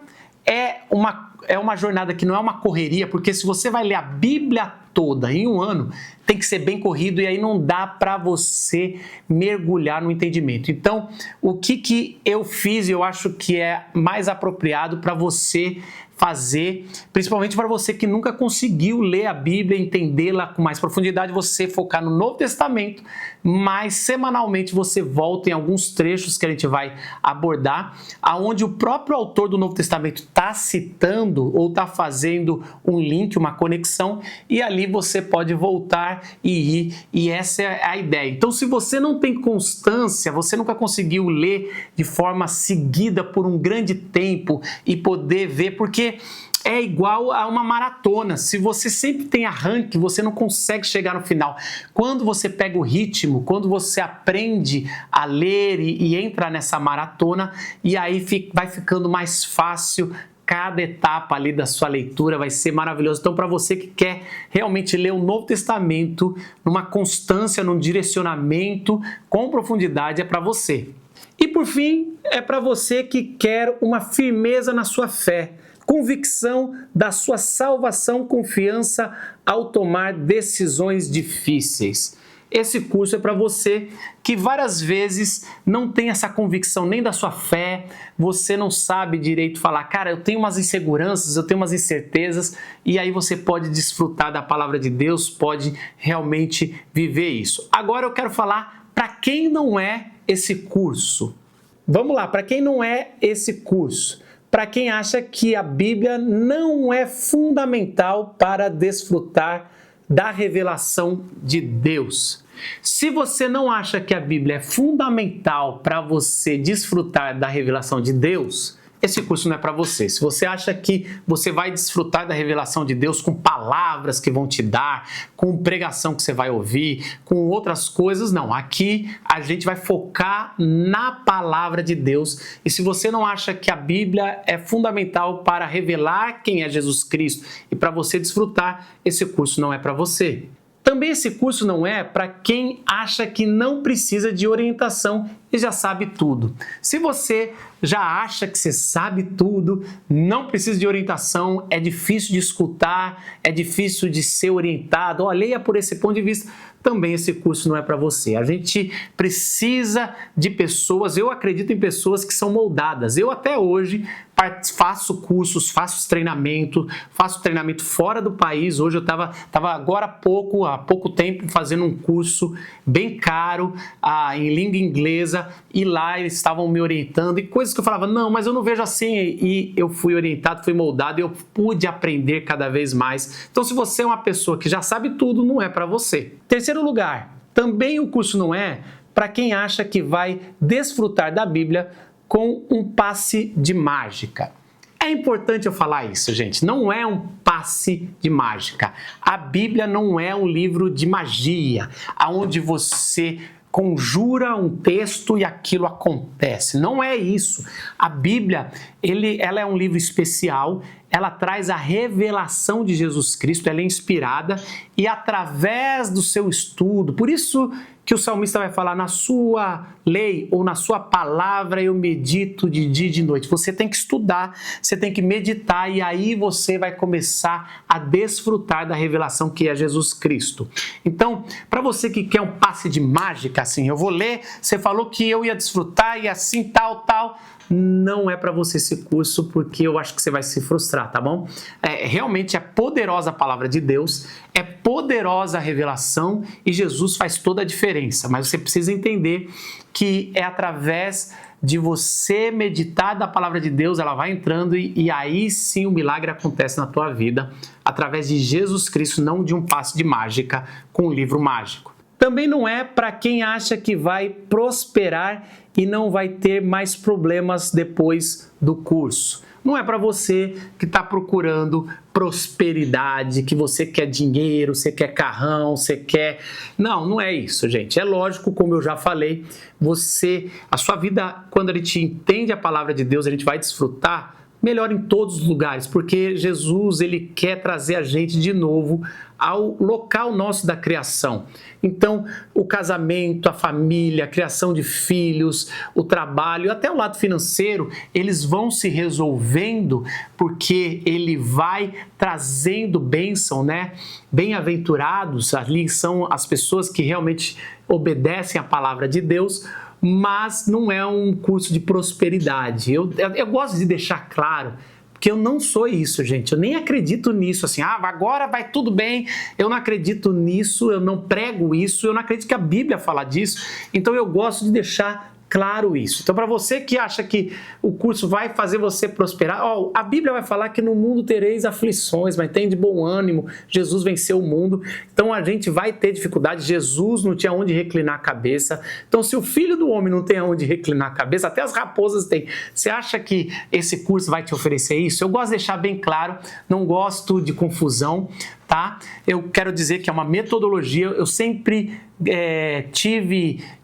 É uma jornada que não é uma correria, porque se você vai ler a Bíblia toda em um ano, tem que ser bem corrido e aí não dá para você mergulhar no entendimento. Então, o que eu fiz, eu acho que é mais apropriado para você fazer, principalmente para você que nunca conseguiu ler a Bíblia, entendê-la com mais profundidade, você focar no Novo Testamento, mas semanalmente você volta em alguns trechos que a gente vai abordar, aonde o próprio autor do Novo Testamento está citando ou está fazendo um link, uma conexão, e ali você pode voltar e ir, e essa é a ideia. Então, se você não tem constância, você nunca conseguiu ler de forma seguida por um grande tempo e poder ver, porque é igual a uma maratona. Se você sempre tem arranque, você não consegue chegar no final. Quando você pega o ritmo, quando você aprende a ler e entra nessa maratona, e aí vai ficando mais fácil. Cada etapa ali da sua leitura vai ser maravilhoso. Então, para você que quer realmente ler o Novo Testamento numa constância, num direcionamento com profundidade, é para você. E por fim, é para você que quer uma firmeza na sua fé, convicção da sua salvação, confiança ao tomar decisões difíceis. Esse curso é para você que várias vezes não tem essa convicção nem da sua fé, você não sabe direito falar, cara, eu tenho umas inseguranças, eu tenho umas incertezas, e aí você pode desfrutar da palavra de Deus, pode realmente viver isso. Agora eu quero falar para quem não é esse curso. Vamos lá, para quem não é esse curso. Para quem acha que a Bíblia não é fundamental para desfrutar da revelação de Deus. Se você não acha que a Bíblia é fundamental para você desfrutar da revelação de Deus, esse curso não é para você. Se você acha que você vai desfrutar da revelação de Deus com palavras que vão te dar, com pregação que você vai ouvir, com outras coisas, não. Aqui a gente vai focar na palavra de Deus. E se você não acha que a Bíblia é fundamental para revelar quem é Jesus Cristo e para você desfrutar, esse curso não é para você. Também esse curso não é para quem acha que não precisa de orientação e já sabe tudo. Se você já acha que você sabe tudo, não precisa de orientação, é difícil de escutar, é difícil de ser orientado, leia por esse ponto de vista, também esse curso não é para você. A gente precisa de pessoas, eu acredito em pessoas que são moldadas. Eu até hoje faço cursos, faço treinamento fora do país. Hoje eu estava agora há pouco tempo fazendo um curso bem caro em língua inglesa e lá eles estavam me orientando e coisas que eu falava, não, mas eu não vejo assim, e eu fui orientado, fui moldado e eu pude aprender cada vez mais. Então se você é uma pessoa que já sabe tudo, não é para você. Terceiro lugar, também o curso não é para quem acha que vai desfrutar da Bíblia com um passe de mágica. É importante eu falar isso, gente. Não é um passe de mágica. A Bíblia não é um livro de magia, onde você conjura um texto e aquilo acontece. Não é isso. A Bíblia, ela é um livro especial, ela traz a revelação de Jesus Cristo, ela é inspirada e através do seu estudo, por isso que o salmista vai falar, na sua lei ou na sua palavra eu medito de dia e de noite. Você tem que estudar, você tem que meditar e aí você vai começar a desfrutar da revelação que é Jesus Cristo. Então, para você que quer um passe de mágica, assim, eu vou ler, você falou que eu ia desfrutar e assim, tal, não é para você esse curso, porque eu acho que você vai se frustrar, tá bom? Realmente é poderosa a palavra de Deus, é poderosa a revelação e Jesus faz toda a diferença, mas você precisa entender que é através de você meditar da palavra de Deus, ela vai entrando e aí sim o milagre acontece na tua vida, através de Jesus Cristo, não de um passe de mágica com um livro mágico. Também não é para quem acha que vai prosperar e não vai ter mais problemas depois do curso. Não é para você que está procurando prosperidade, que você quer dinheiro, você quer carrão, você quer... Não é isso, gente. É lógico, como eu já falei, a sua vida, quando a gente entende a palavra de Deus, a gente vai desfrutar melhor em todos os lugares, porque Jesus, ele quer trazer a gente de novo ao local nosso da criação. Então, o casamento, a família, a criação de filhos, o trabalho, até o lado financeiro, eles vão se resolvendo porque ele vai trazendo bênção, né? Bem-aventurados, ali são as pessoas que realmente obedecem à palavra de Deus, mas não é um curso de prosperidade. Eu gosto de deixar claro que eu não sou isso, gente. Eu nem acredito nisso, assim, agora vai tudo bem. Eu não acredito nisso, eu não prego isso, eu não acredito que a Bíblia fala disso. Então eu gosto de deixar claro isso. Então, para você que acha que o curso vai fazer você prosperar, a Bíblia vai falar que no mundo tereis aflições, mas tem de bom ânimo, Jesus venceu o mundo. Então, a gente vai ter dificuldade, Jesus não tinha onde reclinar a cabeça. Então, se o Filho do Homem não tem onde reclinar a cabeça, até as raposas têm. Você acha que esse curso vai te oferecer isso? Eu gosto de deixar bem claro, não gosto de confusão, tá? Eu quero dizer que é uma metodologia, eu sempre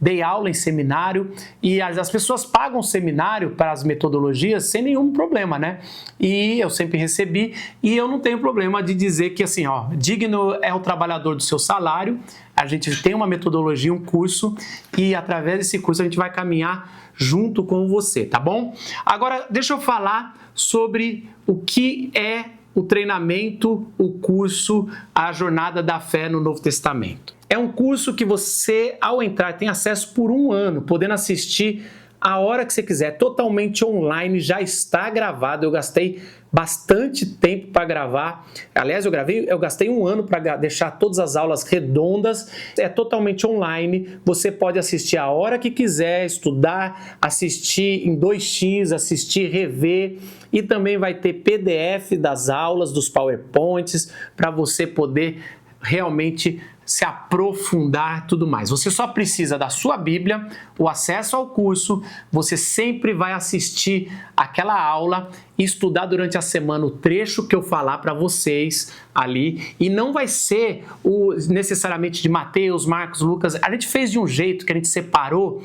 dei aula em seminário e as pessoas pagam seminário para as metodologias sem nenhum problema, né? E eu sempre recebi e eu não tenho problema de dizer que assim, digno é o trabalhador do seu salário, a gente tem uma metodologia, um curso e através desse curso a gente vai caminhar junto com você, tá bom? Agora, deixa eu falar sobre o que é o treinamento, o curso, a Jornada da Fé no Novo Testamento. É um curso que você, ao entrar, tem acesso por 1 ano, podendo assistir a hora que você quiser, totalmente online, já está gravado. Eu gastei bastante tempo para gravar. Aliás, eu gastei 1 ano para deixar todas as aulas redondas. É totalmente online. Você pode assistir a hora que quiser, estudar, assistir em 2x, assistir, rever. E também vai ter PDF das aulas, dos PowerPoints, para você poder realmente se aprofundar e tudo mais. Você só precisa da sua Bíblia, o acesso ao curso, você sempre vai assistir aquela aula e estudar durante a semana o trecho que eu falar para vocês ali, e não vai ser necessariamente de Mateus, Marcos, Lucas. A gente fez de um jeito que a gente separou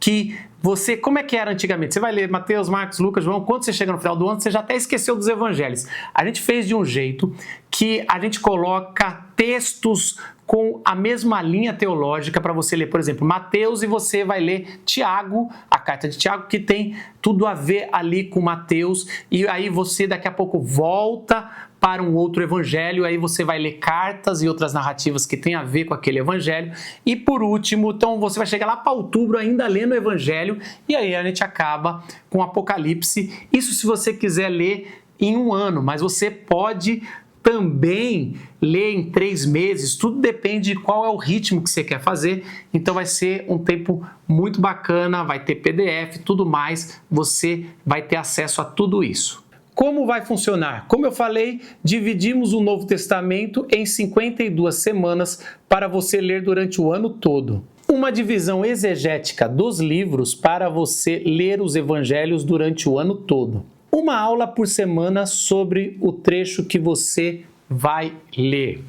que você, como é que era antigamente? Você vai ler Mateus, Marcos, Lucas, João, quando você chega no final do ano, você já até esqueceu dos evangelhos. A gente fez de um jeito que que a gente coloca textos com a mesma linha teológica para você ler, por exemplo, Mateus, e você vai ler Tiago, a carta de Tiago, que tem tudo a ver ali com Mateus, e aí você daqui a pouco volta para um outro evangelho, aí você vai ler cartas e outras narrativas que tem a ver com aquele evangelho, e por último, então você vai chegar lá para outubro ainda lendo o evangelho, e aí a gente acaba com Apocalipse. Isso se você quiser ler em um ano, mas você pode também ler em 3 meses, tudo depende de qual é o ritmo que você quer fazer, então vai ser um tempo muito bacana, vai ter PDF, tudo mais, você vai ter acesso a tudo isso. Como vai funcionar? Como eu falei, dividimos o Novo Testamento em 52 semanas para você ler durante o ano todo. Uma divisão exegética dos livros para você ler os evangelhos durante o ano todo. Uma aula por semana sobre o trecho que você vai ler.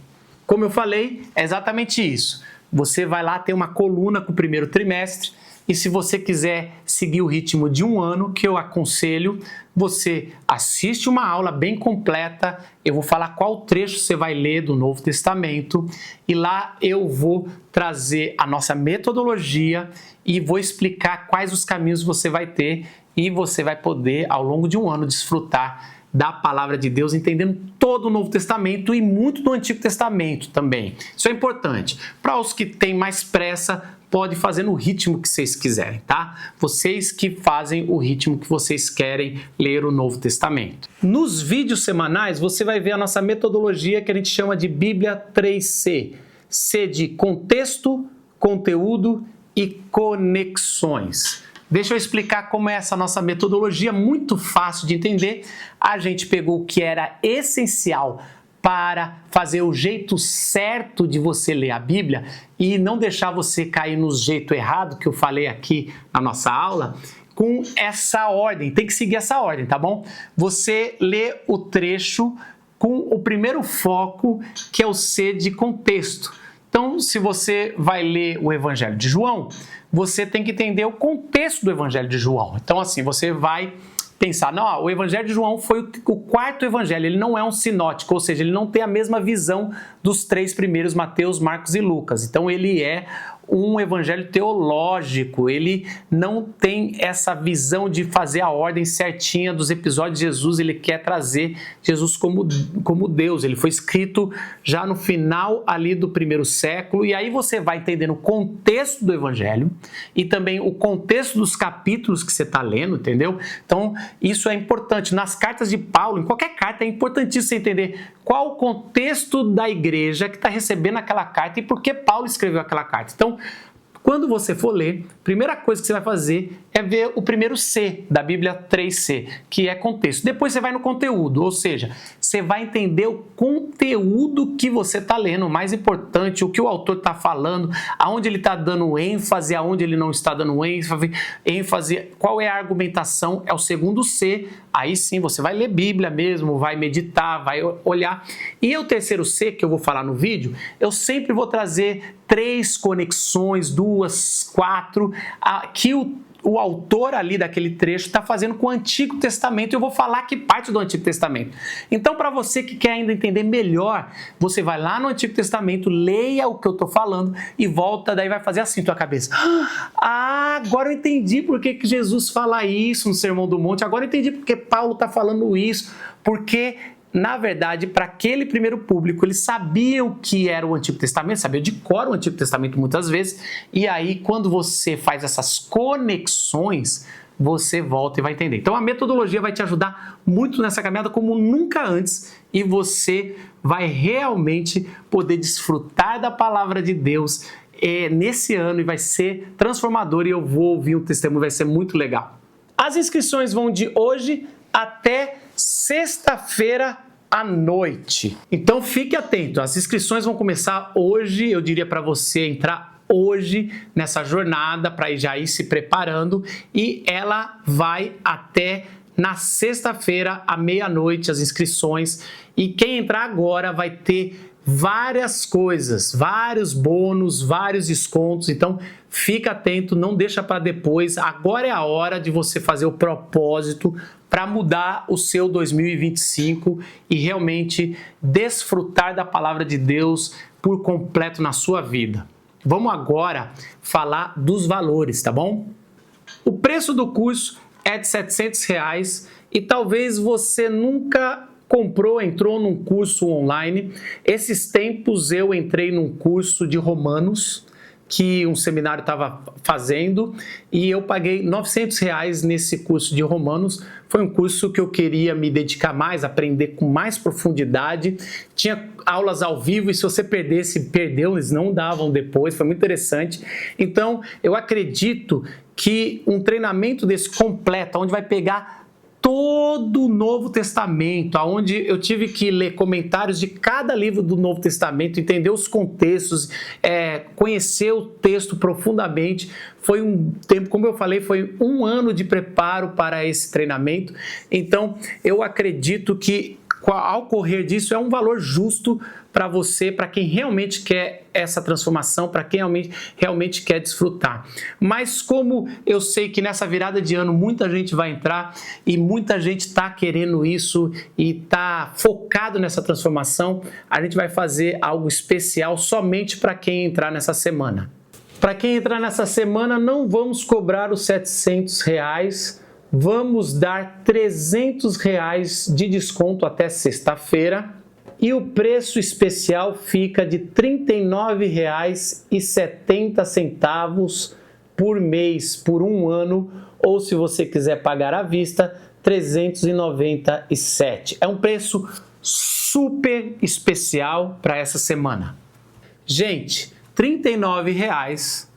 Como eu falei, é exatamente isso. Você vai lá ter uma coluna com o primeiro trimestre e se você quiser seguir o ritmo de um ano, que eu aconselho, você assiste uma aula bem completa, eu vou falar qual trecho você vai ler do Novo Testamento e lá eu vou trazer a nossa metodologia e vou explicar quais os caminhos você vai ter e você vai poder, ao longo de um ano, desfrutar da palavra de Deus, entendendo todo o Novo Testamento e muito do Antigo Testamento também. Isso é importante. Para os que têm mais pressa, pode fazer no ritmo que vocês quiserem, tá? Vocês que fazem o ritmo que vocês querem ler o Novo Testamento. Nos vídeos semanais, você vai ver a nossa metodologia que a gente chama de Bíblia 3C. C de contexto, conteúdo e conexões. Deixa eu explicar como é essa nossa metodologia, muito fácil de entender. A gente pegou o que era essencial para fazer o jeito certo de você ler a Bíblia e não deixar você cair no jeito errado que eu falei aqui na nossa aula, com essa ordem. Tem que seguir essa ordem, tá bom? Você lê o trecho com o primeiro foco, que é o C de contexto. Então, se você vai ler o Evangelho de João, você tem que entender o contexto do Evangelho de João. Então, assim, você vai pensar, não, o Evangelho de João foi o quarto evangelho, ele não é um sinótico, ou seja, ele não tem a mesma visão dos 3 primeiros, Mateus, Marcos e Lucas. Então, ele é um evangelho teológico, ele não tem essa visão de fazer a ordem certinha dos episódios de Jesus, ele quer trazer Jesus como Deus, ele foi escrito já no final ali do 1º século, e aí você vai entendendo o contexto do evangelho e também o contexto dos capítulos que você está lendo, entendeu? Então, isso é importante. Nas cartas de Paulo, em qualquer carta, é importantíssimo você entender qual o contexto da igreja que está recebendo aquela carta e por que Paulo escreveu aquela carta. Então, quando você for ler, a primeira coisa que você vai fazer é ver o primeiro C da Bíblia 3C, que é contexto. Depois você vai no conteúdo, ou seja, você vai entender o conteúdo que você está lendo, o mais importante, o que o autor está falando, aonde ele está dando ênfase, aonde ele não está dando ênfase, qual é a argumentação, é o segundo C. Aí sim, você vai ler Bíblia mesmo, vai meditar, vai olhar. E o terceiro C, que eu vou falar no vídeo, eu sempre vou trazer 3 conexões, 2, 4, que o autor ali daquele trecho está fazendo com o Antigo Testamento. Eu vou falar que parte do Antigo Testamento. Então, para você que quer ainda entender melhor, você vai lá no Antigo Testamento, leia o que eu estou falando e volta, daí vai fazer assim na tua cabeça. Ah, agora eu entendi por que Jesus fala isso no Sermão do Monte, agora eu entendi por que Paulo está falando isso, porque na verdade, para aquele primeiro público, eles sabiam o que era o Antigo Testamento, sabiam de cor o Antigo Testamento muitas vezes, e aí quando você faz essas conexões, você volta e vai entender. Então a metodologia vai te ajudar muito nessa caminhada como nunca antes, e você vai realmente poder desfrutar da palavra de Deus nesse ano, e vai ser transformador, e eu vou ouvir um testemunho, vai ser muito legal. As inscrições vão de hoje até sexta-feira à noite. Então fique atento, as inscrições vão começar hoje, eu diria para você entrar hoje nessa jornada para já ir se preparando, e ela vai até na sexta-feira à meia-noite as inscrições, e quem entrar agora vai ter várias coisas, vários bônus, vários descontos, então fica atento, não deixa para depois, agora é a hora de você fazer o propósito, para mudar o seu 2025 e realmente desfrutar da palavra de Deus por completo na sua vida. Vamos agora falar dos valores, tá bom? O preço do curso é de R$700 e talvez você nunca entrou num curso online. Esses tempos eu entrei num curso de Romanos, que um seminário estava fazendo, e eu paguei R$900 nesse curso de Romanos. Foi um curso que eu queria me dedicar mais, aprender com mais profundidade. Tinha aulas ao vivo e se você perdeu, eles não davam depois, foi muito interessante. Então, eu acredito que um treinamento desse completo, onde vai pegar todo o Novo Testamento, onde eu tive que ler comentários de cada livro do Novo Testamento, entender os contextos, conhecer o texto profundamente. Foi um tempo, como eu falei, foi um ano de preparo para esse treinamento. Então, eu acredito que ao correr disso é um valor justo para você, para quem realmente quer essa transformação, para quem realmente quer desfrutar. Mas como eu sei que nessa virada de ano muita gente vai entrar e muita gente está querendo isso e está focado nessa transformação, a gente vai fazer algo especial somente para quem entrar nessa semana. Para quem entrar nessa semana, não vamos cobrar os R$700, vamos dar R$300 de desconto até sexta-feira. E o preço especial fica de R$ 39,70 por mês, por um ano, ou se você quiser pagar à vista, R$ 397. É um preço super especial para essa semana. Gente, R$ 39,00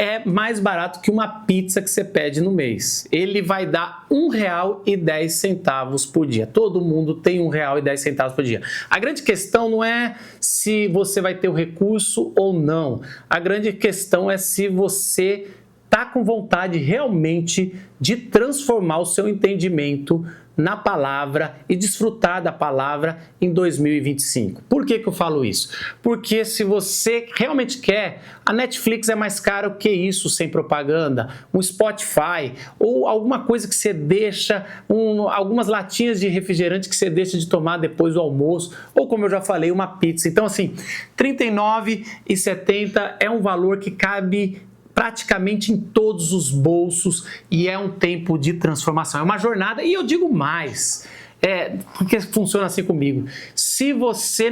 é mais barato que uma pizza que você pede no mês. Ele vai dar R$ 1,10 por dia. Todo mundo tem R$ 1,10 por dia. A grande questão não é se você vai ter o recurso ou não. A grande questão é se você está com vontade realmente de transformar o seu entendimento na palavra e desfrutar da palavra em 2025. Por que eu falo isso? Porque se você realmente quer, a Netflix é mais caro que isso sem propaganda, um Spotify ou alguma coisa que você deixa, algumas latinhas de refrigerante que você deixa de tomar depois do almoço, ou como eu já falei, uma pizza. Então assim, R$ 39,70 é um valor que cabe praticamente em todos os bolsos e é um tempo de transformação, é uma jornada. E eu digo mais, porque funciona assim comigo, se você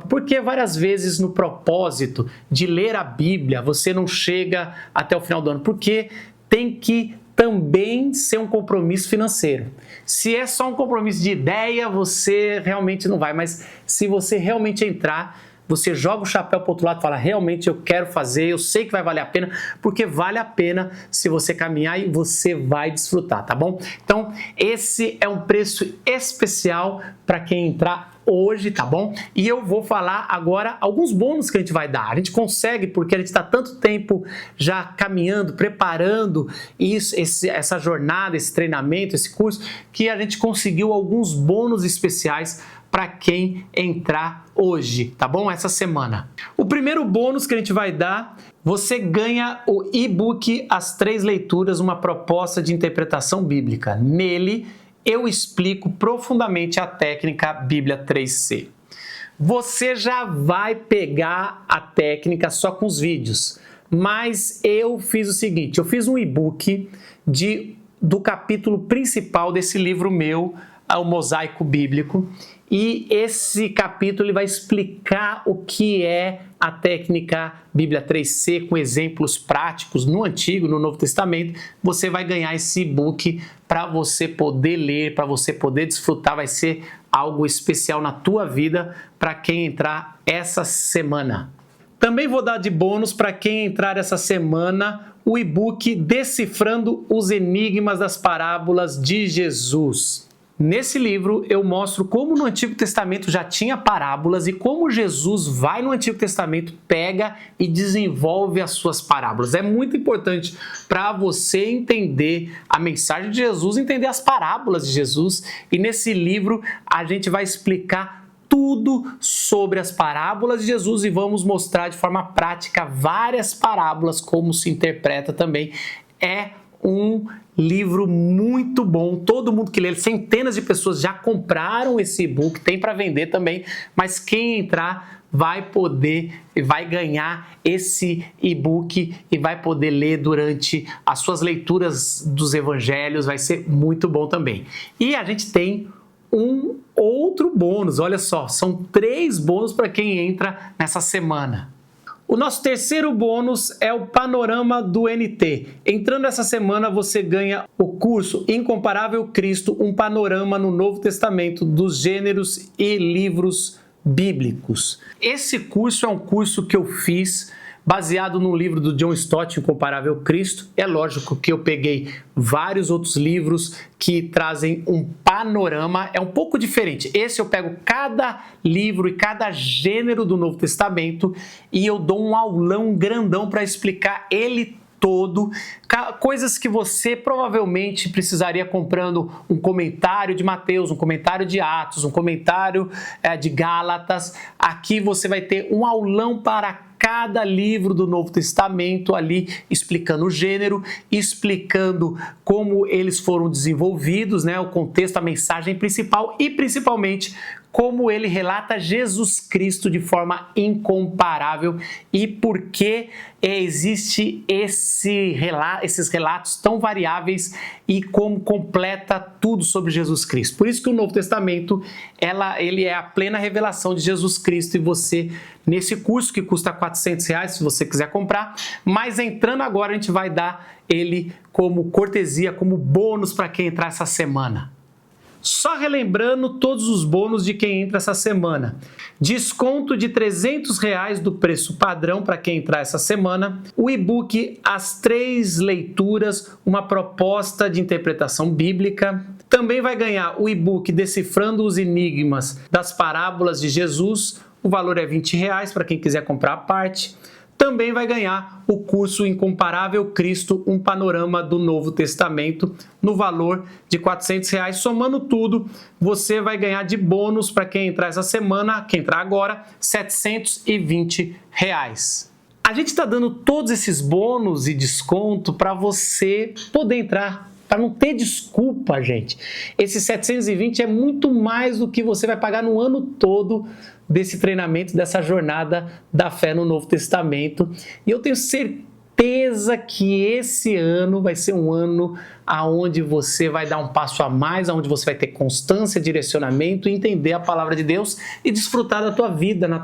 porque várias vezes no propósito de ler a Bíblia você não chega até o final do ano, porque tem que também ser um compromisso financeiro. Se é só um compromisso de ideia, você realmente não vai, mas se você realmente entrar, você joga o chapéu para o outro lado e fala, realmente eu quero fazer, eu sei que vai valer a pena, porque vale a pena se você caminhar e você vai desfrutar, tá bom? Então, esse é um preço especial para quem entrar hoje, tá bom? E eu vou falar agora alguns bônus que a gente vai dar. A gente consegue, porque a gente está tanto tempo já caminhando, preparando essa jornada, esse treinamento, esse curso, que a gente conseguiu alguns bônus especiais para quem entrar hoje, tá bom? Essa semana. O primeiro bônus que a gente vai dar, você ganha o e-book As 3 Leituras, uma proposta de interpretação bíblica. Nele, eu explico profundamente a técnica Bíblia 3C. Você já vai pegar a técnica só com os vídeos, mas eu fiz o seguinte, eu fiz um e-book do capítulo principal desse livro meu, O Mosaico Bíblico, e esse capítulo ele vai explicar o que é a técnica Bíblia 3C com exemplos práticos no Antigo, no Novo Testamento. Você vai ganhar esse e-book para você poder ler, para você poder desfrutar, vai ser algo especial na tua vida para quem entrar essa semana. Também vou dar de bônus para quem entrar essa semana o e-book Decifrando os Enigmas das Parábolas de Jesus. Nesse livro eu mostro como no Antigo Testamento já tinha parábolas e como Jesus vai no Antigo Testamento, pega e desenvolve as suas parábolas. É muito importante para você entender a mensagem de Jesus, entender as parábolas de Jesus. E nesse livro a gente vai explicar tudo sobre as parábolas de Jesus e vamos mostrar de forma prática várias parábolas, como se interpreta também. É um livro muito bom. Todo mundo que lê, centenas de pessoas já compraram esse e-book, tem para vender também, mas quem entrar vai poder e vai ganhar esse e-book e vai poder ler durante as suas leituras dos evangelhos, vai ser muito bom também. E a gente tem um outro bônus, olha só, são 3 bônus para quem entra nessa semana. O nosso terceiro bônus é o Panorama do NT. Entrando essa semana, você ganha o curso Incomparável Cristo, um panorama no Novo Testamento dos gêneros e livros bíblicos. Esse curso é um curso que eu fiz baseado no livro do John Stott, Incomparável Cristo. É lógico que eu peguei vários outros livros que trazem um panorama, é um pouco diferente. Esse eu pego cada livro e cada gênero do Novo Testamento e eu dou um aulão grandão para explicar ele todo, coisas que você provavelmente precisaria comprando um comentário de Mateus, um comentário de Atos, um comentário de Gálatas. Aqui você vai ter um aulão para cada livro do Novo Testamento ali, explicando o gênero, explicando como eles foram desenvolvidos, né, o contexto, a mensagem principal e principalmente como ele relata Jesus Cristo de forma incomparável e por que existe esses relatos tão variáveis e como completa tudo sobre Jesus Cristo. Por isso que o Novo Testamento ele é a plena revelação de Jesus Cristo e você, nesse curso que custa R$400, se você quiser comprar, mas entrando agora a gente vai dar ele como cortesia, como bônus para quem entrar essa semana. Só relembrando todos os bônus de quem entra essa semana. Desconto de R$300 do preço padrão para quem entrar essa semana. O e-book As 3 Leituras, uma proposta de interpretação bíblica. Também vai ganhar o e-book Decifrando os Enigmas das Parábolas de Jesus. O valor é R$20 para quem quiser comprar a parte. Também vai ganhar o curso Incomparável Cristo, um panorama do Novo Testamento, no valor de R$400. Somando tudo, você vai ganhar de bônus para quem entrar essa semana, quem entrar agora, R$720. A gente está dando todos esses bônus e desconto para você poder entrar, para não ter desculpa, gente. Esse 720 é muito mais do que você vai pagar no ano todo desse treinamento, dessa jornada da fé no Novo Testamento. E eu tenho certeza que esse ano vai ser um ano aonde você vai dar um passo a mais, aonde você vai ter constância, direcionamento, entender a palavra de Deus e desfrutar da tua vida, no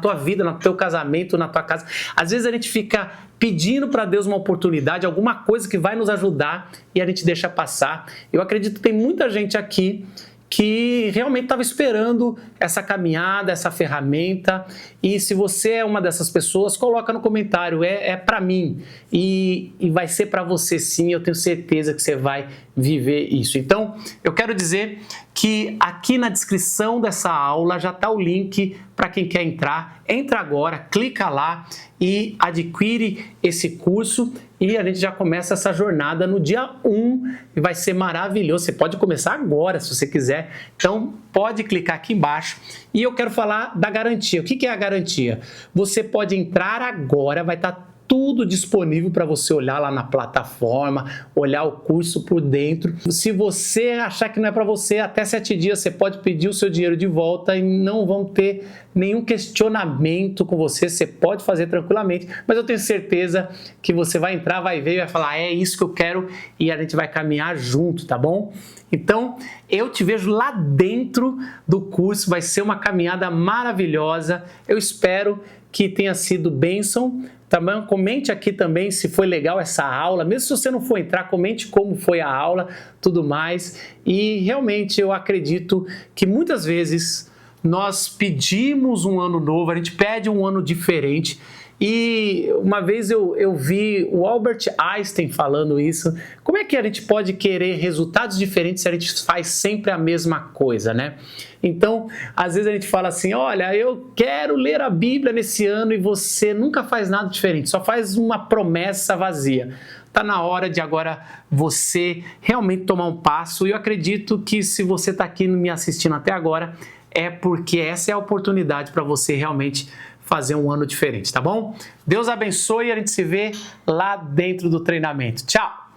teu casamento, na tua casa. Às vezes a gente fica pedindo para Deus uma oportunidade, alguma coisa que vai nos ajudar e a gente deixa passar. Eu acredito que tem muita gente aqui que realmente estava esperando essa caminhada, essa ferramenta, e se você é uma dessas pessoas, coloca no comentário, é para mim, e vai ser para você sim, eu tenho certeza que você vai viver isso. Então, eu quero dizer que aqui na descrição dessa aula já está o link para quem quer entrar. Entra agora, clica lá e adquire esse curso e a gente já começa essa jornada no dia 1 e vai ser maravilhoso. Você pode começar agora se você quiser, então pode clicar aqui embaixo. E eu quero falar da garantia. O que é a garantia? Você pode entrar agora, vai estar tudo disponível para você olhar lá na plataforma, olhar o curso por dentro. Se você achar que não é para você, até 7 dias você pode pedir o seu dinheiro de volta e não vão ter nenhum questionamento com você, você pode fazer tranquilamente, mas eu tenho certeza que você vai entrar, vai ver e vai falar, é isso que eu quero e a gente vai caminhar junto, tá bom? Então, eu te vejo lá dentro do curso, vai ser uma caminhada maravilhosa, eu espero que tenha sido bênção. Também comente aqui também se foi legal essa aula, mesmo se você não for entrar, comente como foi a aula, tudo mais. E realmente eu acredito que muitas vezes nós pedimos um ano novo, a gente pede um ano diferente. E uma vez eu vi o Albert Einstein falando isso. Como é que a gente pode querer resultados diferentes se a gente faz sempre a mesma coisa, né? Então, às vezes a gente fala assim, olha, eu quero ler a Bíblia nesse ano e você nunca faz nada diferente, só faz uma promessa vazia. Está na hora de agora você realmente tomar um passo e eu acredito que se você está aqui me assistindo até agora, é porque essa é a oportunidade para você realmente fazer um ano diferente, tá bom? Deus abençoe e a gente se vê lá dentro do treinamento. Tchau!